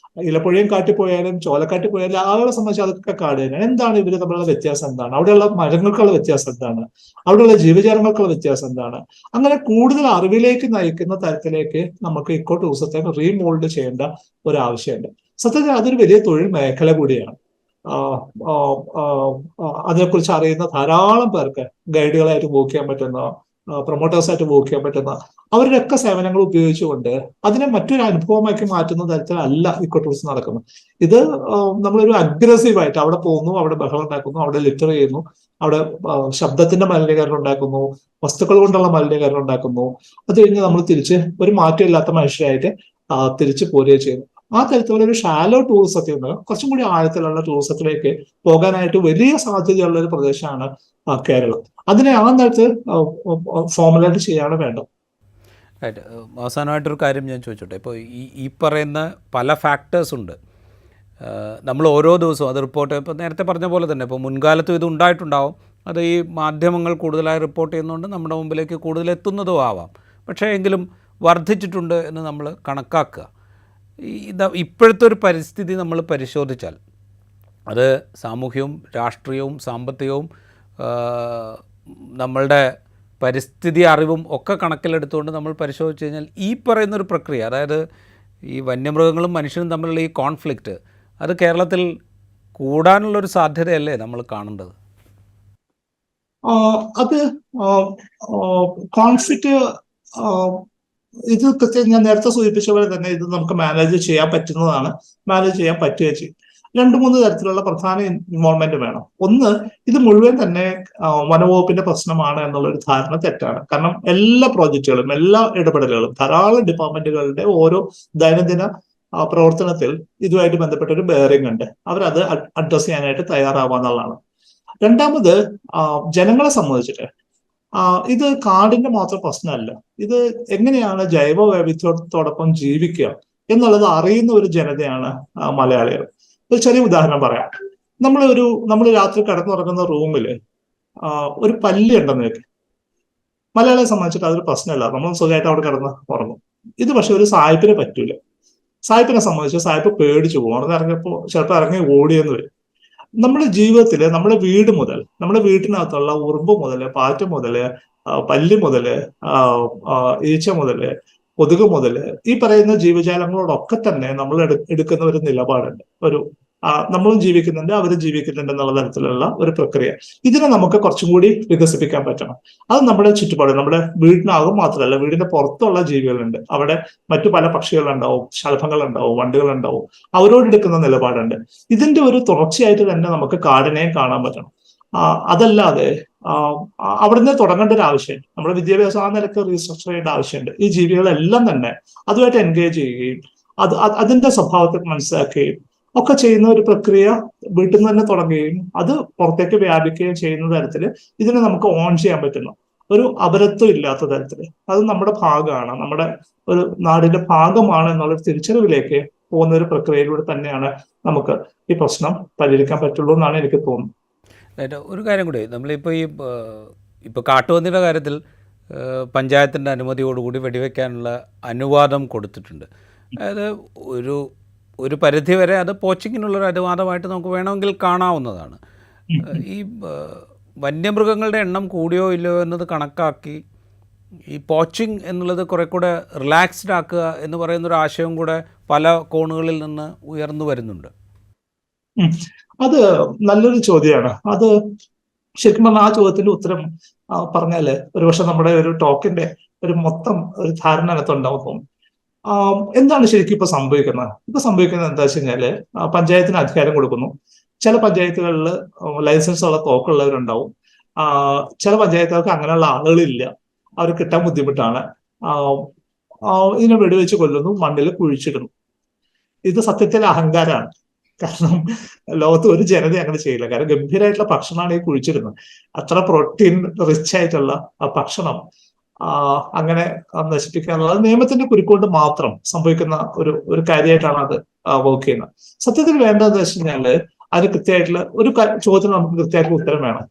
A: ഇലപ്പുഴയും കാട്ടിൽ പോയാലും ചോലക്കാട്ടിൽ പോയാലും ആളുകളെ സംബന്ധിച്ച് അതൊക്കെ കാട് തന്നെയാണ്. എന്താണ് ഇവര് തമ്മിലുള്ള വ്യത്യാസം? എന്താണ് അവിടെയുള്ള മരങ്ങൾക്കുള്ള വ്യത്യാസം? എന്താണ് അവിടെയുള്ള ജീവജാലങ്ങൾക്കുള്ള വ്യത്യാസം? എന്താണ്? അങ്ങനെ കൂടുതൽ അറിവിലേക്ക് നയിക്കുന്ന തരത്തിലേക്ക് നമുക്ക് ഇക്കോ ടൂറിസത്തെ റീമോൾഡ് ചെയ്യേണ്ട ഒരു ആവശ്യമുണ്ട്. സത്യത്തിൽ അതൊരു വലിയ തൊഴിൽ മേഖല കൂടിയാണ്. അതിനെക്കുറിച്ച് അറിയുന്ന ധാരാളം പേർക്ക് ഗൈഡുകളായിട്ട് വർക്ക് ചെയ്യാൻ പറ്റുന്ന, പ്രൊമോട്ടേഴ്സായിട്ട് വർക്ക് ചെയ്യാൻ പറ്റുന്ന അവരുടെയൊക്കെ സേവനങ്ങൾ ഉപയോഗിച്ചുകൊണ്ട് അതിനെ മറ്റൊരു അനുഭവമാക്കി മാറ്റുന്ന തരത്തിലല്ല ഇക്കോ ടൂറിസം നടക്കുന്നത്. ഇത് നമ്മളൊരു അഗ്രസീവായിട്ട് അവിടെ പോകുന്നു, അവിടെ ബഹളം ഉണ്ടാക്കുന്നു, അവിടെ ലിറ്റർ ചെയ്യുന്നു, അവിടെ ശബ്ദത്തിന്റെ മലിനീകരണം ഉണ്ടാക്കുന്നു, വസ്തുക്കൾ കൊണ്ടുള്ള മലിനീകരണം ഉണ്ടാക്കുന്നു. അത് കഴിഞ്ഞ് നമ്മൾ തിരിച്ച് ഒരു മാറ്റമില്ലാത്ത മനുഷ്യരായിട്ട് തിരിച്ചു പോരുകയും ചെയ്യുന്നു. ആ തരത്തിലുള്ള ഒരു ഷാലോ ടൂറിസത്തിൽ നിന്ന് കുറച്ചും കൂടി ആഴത്തിലുള്ള ടൂറിസത്തിലേക്ക് പോകാനായിട്ട് വലിയ സാധ്യതയുള്ള ഒരു പ്രദേശമാണ് കേരളം. അതിനെ ആ തരത്തിൽ ഫോർമുലേറ്റ് ചെയ്യാണ് വേണ്ടത്.
B: അവസാനമായിട്ടൊരു കാര്യം ഞാൻ ചോദിച്ചോട്ടെ. ഇപ്പോൾ ഈ പറയുന്ന പല ഫാക്ടേഴ്സ് ഉണ്ട്. നമ്മൾ ഓരോ ദിവസവും അത് റിപ്പോർട്ട്, ഇപ്പോൾ നേരത്തെ പറഞ്ഞ പോലെ തന്നെ ഇപ്പോൾ മുൻകാലത്തും ഇത് ഉണ്ടായിട്ടുണ്ടാവും. അത് ഈ മാധ്യമങ്ങൾ കൂടുതലായി റിപ്പോർട്ട് ചെയ്യുന്നതുകൊണ്ട് നമ്മുടെ മുമ്പിലേക്ക് കൂടുതൽ എത്തുന്നതും ആവാം. പക്ഷേ എങ്കിലും വർദ്ധിച്ചിട്ടുണ്ട് എന്ന് നമ്മൾ കണക്കാക്കുക. ഇപ്പോഴത്തെ ഒരു പരിസ്ഥിതി നമ്മൾ പരിശോധിച്ചാൽ അത് സാമൂഹ്യവും രാഷ്ട്രീയവും സാമ്പത്തികവും നമ്മളുടെ പരിസ്ഥിതി അറിവും ഒക്കെ കണക്കിലെടുത്തുകൊണ്ട് നമ്മൾ പരിശോധിച്ച് കഴിഞ്ഞാൽ ഈ പറയുന്നൊരു പ്രക്രിയ, അതായത് ഈ വന്യമൃഗങ്ങളും മനുഷ്യനും തമ്മിലുള്ള ഈ കോൺഫ്ലിക്റ്റ്, അത് കേരളത്തിൽ കൂടാനുള്ളൊരു സാധ്യതയല്ലേ നമ്മൾ കാണേണ്ടത്?
A: അത് കോൺഫ്ലിക്റ്റ് ഇത് കൃത്യം ഞാൻ നേരത്തെ സൂചിപ്പിച്ച പോലെ തന്നെ ഇത് നമുക്ക് മാനേജ് ചെയ്യാൻ പറ്റുന്നതാണ്, മാനേജ് ചെയ്യാൻ പറ്റുകയും ചെയ്യും. 2-3 തരത്തിലുള്ള പ്രധാന ഇൻവോൾവ്മെന്റ് വേണം. ഒന്ന്, ഇത് മുഴുവൻ തന്നെ വനവകുപ്പിന്റെ പ്രശ്നമാണ് എന്നുള്ളൊരു ധാരണ തെറ്റാണ്. കാരണം എല്ലാ പ്രോജക്റ്റുകളും എല്ലാ ഇടപെടലുകളും ധാരാളം ഡിപ്പാർട്ട്മെന്റുകളുടെ ഓരോ ദൈനംദിന പ്രവർത്തനത്തിൽ ഇതുമായിട്ട് ബന്ധപ്പെട്ട ഒരു ബെയറിംഗ് ഉണ്ട്. അവരത് അഡ്രസ് ചെയ്യാനായിട്ട് തയ്യാറാവാന്നുള്ളതാണ്. രണ്ടാമത്, ജനങ്ങളെ സംബന്ധിച്ചിട്ട് ഇത് കാടിന്റെ മാത്രം പ്രശ്നമല്ല. ഇത് എങ്ങനെയാണ് ജൈവ വൈവിധ്യത്തോടൊപ്പം ജീവിക്കുക എന്നുള്ളത് അറിയുന്ന ഒരു ജനതയാണ് മലയാളികൾ. ഒരു ചെറിയ ഉദാഹരണം പറയാം. നമ്മൾ രാത്രി കിടന്നുറങ്ങുന്ന റൂമില് ഒരു പല്ലി ഉണ്ടെന്ന് വെക്ക്. മലയാളിയെ സംബന്ധിച്ചിട്ട് അതൊരു പ്രശ്നമല്ല, നമ്മൾ സുഖമായിട്ട് അവിടെ കിടന്ന് ഉറങ്ങും. ഇത് പക്ഷെ ഒരു സായിപ്പിനെ പറ്റൂല. സായിപ്പിനെ സംബന്ധിച്ച് സായിപ്പ് പേടിച്ചു പോകും. അവിടെ ഇറങ്ങിയപ്പോ ചിലപ്പോൾ ഇറങ്ങി ഓടിയെന്ന് വരും. നമ്മുടെ ജീവിതത്തില് നമ്മുടെ വീട്ടിനകത്തുള്ള ഉറുമ്പ് മുതല്, പാറ്റ മുതല്, പല്ലി മുതല്, ഈച്ച മുതല്, കൊതുക് മുതല്, ഈ പറയുന്ന ജീവജാലങ്ങളോടൊക്കെ തന്നെ നമ്മൾ എടുക്കുന്ന ഒരു നിലപാടുണ്ട്. നമ്മളും ജീവിക്കുന്നുണ്ട്, അവരും ജീവിക്കുന്നുണ്ട് എന്നുള്ള തരത്തിലുള്ള ഒരു പ്രക്രിയ. ഇതിനെ നമുക്ക് കുറച്ചും കൂടി വികസിപ്പിക്കാൻ പറ്റണം. അത് നമ്മുടെ ചുറ്റുപാട്, നമ്മുടെ വീടിനകം മാത്രമല്ല, വീടിന്റെ പുറത്തുള്ള ജീവികളുണ്ട്. അവിടെ മറ്റു പല പക്ഷികളുണ്ടാവും, ശലഭങ്ങളുണ്ടാവും, വണ്ടുകളുണ്ടാവും. അവരോടെടുക്കുന്ന നിലപാടുണ്ട്. ഇതിന്റെ ഒരു തുടർച്ചയായിട്ട് തന്നെ നമുക്ക് കാടിനെയും കാണാൻ പറ്റണം. അതല്ലാതെ അവിടുന്ന് തുടങ്ങേണ്ട ഒരു ആവശ്യമുണ്ട്. നമ്മുടെ വിദ്യാഭ്യാസം ആ നിലക്ക് റീസ്ട്രക്ചർ ചെയ്യേണ്ട ആവശ്യമുണ്ട്. ഈ ജീവികളെല്ലാം തന്നെ അതുമായിട്ട് എൻഗേജ് ചെയ്യുകയും അതിന്റെ സ്വഭാവത്തെ മനസ്സിലാക്കുകയും ഒക്കെ ചെയ്യുന്ന ഒരു പ്രക്രിയ വീട്ടിൽ നിന്ന് തന്നെ തുടങ്ങുകയും അത് പുറത്തേക്ക് വ്യാപിക്കുകയും ചെയ്യുന്ന തരത്തിൽ ഇതിനെ നമുക്ക് ഓൺ ചെയ്യാൻ പറ്റുന്നു. ഒരു അപരത്വം ഇല്ലാത്ത തരത്തിൽ അത് നമ്മുടെ ഭാഗമാണ്, നമ്മുടെ ഒരു നാടിന്റെ ഭാഗമാണ് എന്നുള്ളൊരു തിരിച്ചറിവിലേക്ക് പോകുന്ന ഒരു പ്രക്രിയയിലൂടെ തന്നെയാണ് നമുക്ക് ഈ പ്രശ്നം പരിഹരിക്കാൻ പറ്റുള്ളൂ എന്നാണ് എനിക്ക് തോന്നുന്നത്.
B: ഒരു കാര്യം കൂടി, നമ്മളിപ്പോൾ ഇപ്പോൾ കാട്ടുപന്നിയുടെ കാര്യത്തിൽ പഞ്ചായത്തിൻ്റെ അനുമതിയോടുകൂടി വെടിവെക്കാനുള്ള അനുവാദം കൊടുത്തിട്ടുണ്ട്. അതായത് ഒരു പരിധിവരെ അത് പോച്ചിങ്ങിനുള്ളൊരു അനുവാദമായിട്ട് നമുക്ക് വേണമെങ്കിൽ കാണാവുന്നതാണ്. ഈ വന്യമൃഗങ്ങളുടെ എണ്ണം കൂടിയോ ഇല്ലയോ എന്നത് കണക്കാക്കി ഈ പോച്ചിങ് എന്നുള്ളത് കുറെ കൂടെ റിലാക്സ്ഡ് ആക്കുക എന്ന് പറയുന്നൊരു ആശയം കൂടെ പല കോണുകളിൽ നിന്ന് ഉയർന്നു വരുന്നുണ്ട്.
A: അത് നല്ലൊരു ചോദ്യമാണ്. അത് ശരിക്കും പറഞ്ഞാൽ ആ ചോദ്യത്തിന്റെ ഉത്തരം പറഞ്ഞാല് ഒരുപക്ഷെ നമ്മുടെ ഒരു ടോക്കിന്റെ ഒരു മൊത്തം ഒരു ധാരണ അതിനകത്തുണ്ടാവും. എന്താണ് ശരിക്കും ഇപ്പൊ സംഭവിക്കുന്നത് എന്താ വെച്ച് കഴിഞ്ഞാല് പഞ്ചായത്തിന് അധികാരം കൊടുക്കുന്നു. ചില പഞ്ചായത്തുകളിൽ ലൈസൻസ് ഉള്ള തോക്കുള്ളവരുണ്ടാവും. ചില പഞ്ചായത്തുകൾക്ക് അങ്ങനെയുള്ള ആളുകളില്ല, അവർ കിട്ടാൻ ബുദ്ധിമുട്ടാണ്. ഇതിനെ വെടിവെച്ച് കൊല്ലുന്നു, മണ്ണിൽ കുഴിച്ചിടുന്നു. ഇത് സത്യത്തിൽ അഹങ്കാരമാണ്. കാരണം ലോകത്ത് ഒരു ജനത അങ്ങനെ ചെയ്യില്ല. കാരണം ഗംഭീരമായിട്ടുള്ള ഭക്ഷണമാണ് ഈ കുഴിച്ചിടുന്നത്. അത്ര പ്രോട്ടീൻ റിച്ച് ആയിട്ടുള്ള ഭക്ഷണം അങ്ങനെ നശിപ്പിക്കാനുള്ള നിയമത്തിന്റെ കുരുക്കൊണ്ട് മാത്രം സംഭവിക്കുന്ന ഒരു കാര്യമായിട്ടാണ് അത് വർക്ക് ചെയ്യുന്നത്. സത്യത്തിൽ വേണ്ടതെന്ന് വെച്ച് കഴിഞ്ഞാല് അതിന് കൃത്യമായിട്ടുള്ള ഒരു ചോദ്യത്തിന് നമുക്ക് കൃത്യമായിട്ടുള്ള ഉത്തരം വേണം.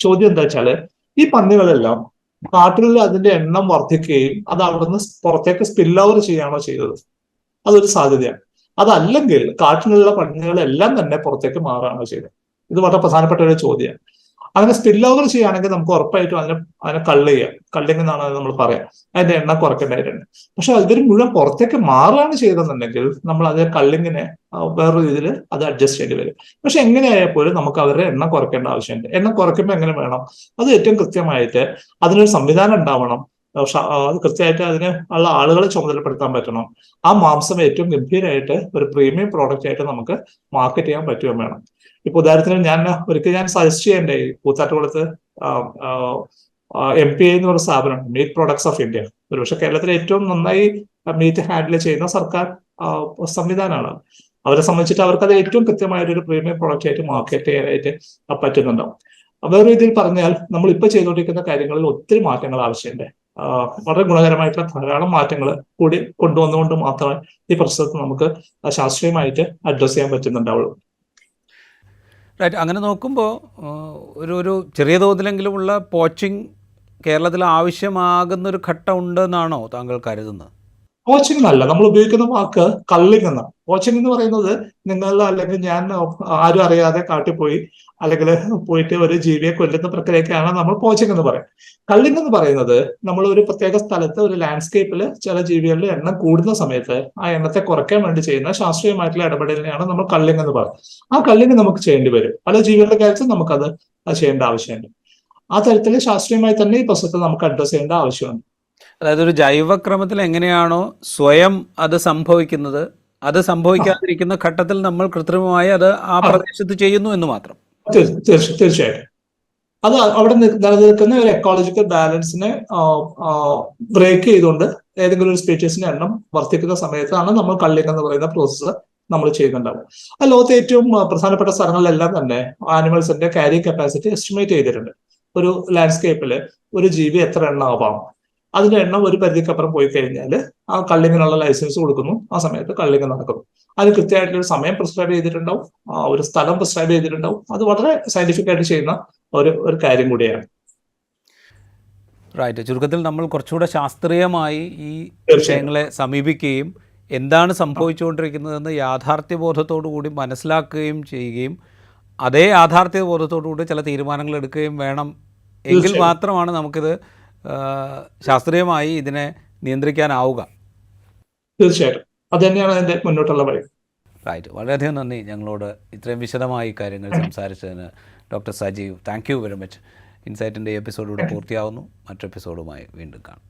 A: ചോദ്യം എന്താ വെച്ചാല് ഈ പന്നികളെല്ലാം കാട്ടുകളിൽ അതിന്റെ എണ്ണം വർദ്ധിക്കുകയും അത് അവിടുന്ന് പുറത്തേക്ക് സ്പിൽ ഓവർ ചെയ്യുകയാണോ ചെയ്തത്? അതൊരു സാധ്യതയാണ്. അതല്ലെങ്കിൽ കാട്ടിലുള്ള പന്നികളെല്ലാം തന്നെ പുറത്തേക്ക് മാറുകയാണോ ചെയ്തത്? ഇത് വളരെ പ്രധാനപ്പെട്ട ഒരു ചോദ്യമാണ്. അങ്ങനെ സ്പിൽ ഓവർ ചെയ്യുകയാണെങ്കിൽ നമുക്ക് ഉറപ്പായിട്ടും അതിനെ കള്ളിങ് എന്നാണ് നമ്മൾ പറയാം. അതിന്റെ എണ്ണം കുറയ്ക്കേണ്ടതായിട്ടുണ്ട്. പക്ഷെ ഇവർ മുഴുവൻ പുറത്തേക്ക് മാറുകയാണ് ചെയ്തെന്നുണ്ടെങ്കിൽ നമ്മൾ അതിനെ കള്ളിങ്ങിനെ വേറൊരു രീതിയിൽ അത് അഡ്ജസ്റ്റ് ചെയ്യേണ്ടി വരും. പക്ഷെ എങ്ങനെയായപ്പോലും നമുക്ക് അവരുടെ എണ്ണം കുറയ്ക്കേണ്ട ആവശ്യമുണ്ട്. എണ്ണം കുറയ്ക്കുമ്പോൾ എങ്ങനെ വേണം? അത് ഏറ്റവും കൃത്യമായിട്ട് അതിനൊരു സംവിധാനം ഉണ്ടാവണം. കൃത്യമായിട്ട് അതിന് ഉള്ള ആളുകളെ ചുമതലപ്പെടുത്താൻ പറ്റണം. ആ മാംസം ഏറ്റവും ഗംഭീരമായിട്ട് ഒരു പ്രീമിയം പ്രോഡക്റ്റ് ആയിട്ട് നമുക്ക് മാർക്കറ്റ് ചെയ്യാൻ പറ്റുകയും വേണം. ഇപ്പൊ ഉദാഹരണത്തിന് ഒരിക്കൽ ഞാൻ സജസ്റ്റ് ചെയ്യണ്ടേ, കൂത്താട്ടുകുളത്ത് MPI എന്ന് പറയുന്ന സ്ഥാപനം, മീറ്റ് പ്രൊഡക്ട്സ് ഓഫ് ഇന്ത്യ, ഒരുപക്ഷെ കേരളത്തിലെ ഏറ്റവും നന്നായി മീറ്റ് ഹാൻഡിൽ ചെയ്യുന്ന സർക്കാർ സംവിധാനമാണ്. അവരെ സംബന്ധിച്ചിട്ട് അവർക്കത് ഏറ്റവും കൃത്യമായൊരു പ്രീമിയം പ്രോഡക്റ്റ് ആയിട്ട് മാർക്കറ്റ് ചെയ്യാനായിട്ട് പറ്റുന്നുണ്ടാവും. വേറെ രീതിയിൽ പറഞ്ഞാൽ നമ്മൾ ഇപ്പൊ ചെയ്തുകൊണ്ടിരിക്കുന്ന കാര്യങ്ങളിൽ ഒത്തിരി മാറ്റങ്ങൾ ആവശ്യമുണ്ട്. വളരെ ഗുണകരമായിട്ടുള്ള ധാരാളം മാറ്റങ്ങൾ കൂടി കൊണ്ടുവന്നുകൊണ്ട് മാത്രമേ ഈ പ്രശ്നത്തെ നമുക്ക് ശാസ്ത്രീയമായിട്ട് അഡ്രസ് ചെയ്യാൻ പറ്റുന്നുണ്ടാവുള്ളൂ.
B: റൈറ്റ്. അങ്ങനെ നോക്കുമ്പോൾ ഒരു ചെറിയ തോതിലെങ്കിലുമുള്ള പോച്ചിങ് കേരളത്തിൽ ആവശ്യമാകുന്നൊരു ഘട്ടം ഉണ്ടെന്നാണോ താങ്കൾ കരുതുന്നത്?
A: പോച്ചിങ് എന്നല്ല, നമ്മൾ ഉപയോഗിക്കുന്ന വാക്ക് കള്ളിങ് എന്നാണ്. പോച്ചിങ് എന്ന് പറയുന്നത് നിങ്ങൾ അല്ലെങ്കിൽ ഞാൻ ആരും അറിയാതെ കാട്ടിൽ പോയി അല്ലെങ്കിൽ പോയിട്ട് ഒരു ജീവിയെ കൊല്ലുന്ന പ്രക്രിയക്കാണ് നമ്മൾ പോച്ചിങ് എന്ന് പറയും. കള്ളിങ് എന്ന് പറയുന്നത് നമ്മൾ ഒരു പ്രത്യേക സ്ഥലത്ത് ഒരു ലാൻഡ്സ്കേപ്പിൽ ചില ജീവികളുടെ എണ്ണം കൂടുന്ന സമയത്ത് ആ എണ്ണത്തെ കുറയ്ക്കാൻ വേണ്ടി ചെയ്യുന്ന ശാസ്ത്രീയമായിട്ടുള്ള ഇടപെടലിനെയാണ് നമ്മൾ കള്ളിങ് എന്ന് പറയുന്നത്. ആ കള്ളിങ് നമുക്ക് ചെയ്യേണ്ടി വരും. പല ജീവികളുടെ കാര്യത്തിൽ നമുക്കത് ചെയ്യേണ്ട ആവശ്യമുണ്ട്. ആ തരത്തിൽ ശാസ്ത്രീയമായി തന്നെ ഈ പ്രശ്നത്തെ നമുക്ക് അഡ്രസ് ചെയ്യേണ്ട ആവശ്യമുണ്ട്.
B: അതായത് ഒരു ജൈവക്രമത്തിൽ എങ്ങനെയാണോ സ്വയം അത് സംഭവിക്കുന്നത്, അത് സംഭവിക്കാതിരിക്കുന്ന ഘട്ടത്തിൽ നമ്മൾ കൃത്രിമമായി അത് ആ പ്രദേശത്ത് ചെയ്യുന്നു എന്ന് മാത്രം.
A: തീർച്ചയായിട്ടും അത് അവിടെ നിലനിൽക്കുന്ന ഒരു എക്കോളജിക്കൽ ബാലൻസിനെ ബ്രേക്ക് ചെയ്തുകൊണ്ട് ഏതെങ്കിലും ഒരു സ്പീഷീസിന്റെ എണ്ണം വർദ്ധിക്കുന്ന സമയത്താണ് നമ്മൾ കള്ളിങ് എന്ന് പറയുന്ന പ്രോസസ്സ് നമ്മൾ ചെയ്യുന്നുണ്ടാവും. ആ ലോകത്തെ ഏറ്റവും പ്രധാനപ്പെട്ട സ്ഥലങ്ങളിലെല്ലാം തന്നെ ആനിമൽസിന്റെ ക്യാരിങ് കപ്പാസിറ്റി എസ്റ്റിമേറ്റ് ചെയ്തിട്ടുണ്ട്. ഒരു ലാൻഡ്സ്കേപ്പിൽ ഒരു ജീവി എത്ര എണ്ണം ആവാം, അതിന്റെ എണ്ണം ഒരു പരിധിക്കപ്പുറം പോയി കഴിഞ്ഞാൽ ആ കള്ളിങ്ങിനുള്ള ലൈസൻസ് കൊടുക്കുന്നു, ആ സമയത്ത് കള്ളിങ് നടക്കുന്നു. അത് കൃത്യമായിട്ടൊരു സമയം പ്രിസ്ക്രൈബ് ചെയ്തിട്ടുണ്ടാവും, ഒരു സ്ഥലം പ്രിസ്ക്രൈബ് ചെയ്തിട്ടുണ്ടാവും. അത് വളരെ സയന്റിഫിക് ആയിട്ട് ചെയ്യുന്ന ഒരു കാര്യം കൂടിയാണ്.
B: റൈറ്റ്. ചുരുക്കത്തിൽ നമ്മൾ കുറച്ചുകൂടെ ശാസ്ത്രീയമായി ഈ
A: തീർച്ചയായും.
B: വിഷയങ്ങളെ സമീപിക്കുകയും എന്താണ് സംഭവിച്ചുകൊണ്ടിരിക്കുന്നതെന്ന് യാഥാർത്ഥ്യബോധത്തോടു കൂടി മനസ്സിലാക്കുകയും ചെയ്യുകയും അതേ യാഥാർത്ഥ്യബോധത്തോടു കൂടി ചില തീരുമാനങ്ങൾ എടുക്കുകയും വേണം. എങ്കിൽ
A: തീർച്ചയായും.
B: മാത്രമാണ് നമുക്കിത് ശാസ്ത്രീയമായി ഇതിനെ നിയന്ത്രിക്കാനാവുക.
A: തീർച്ചയായിട്ടും അത് തന്നെയാണ് അതിന്റെ മുന്നോട്ടുള്ള വഴി.
B: റൈറ്റ്. വളരെയധികം നന്ദി ഞങ്ങളോട് ഇത്രയും വിശദമായി കാര്യങ്ങൾ സംസാരിച്ചതിന് doctor Sajeev. Thank you very much. ഇൻസൈറ്റിൻ്റെ എപ്പിസോഡ് ഇവിടെ പൂർത്തിയാവുന്നു. മറ്റൊരു എപ്പിസോഡുമായി വീണ്ടും കാണാം.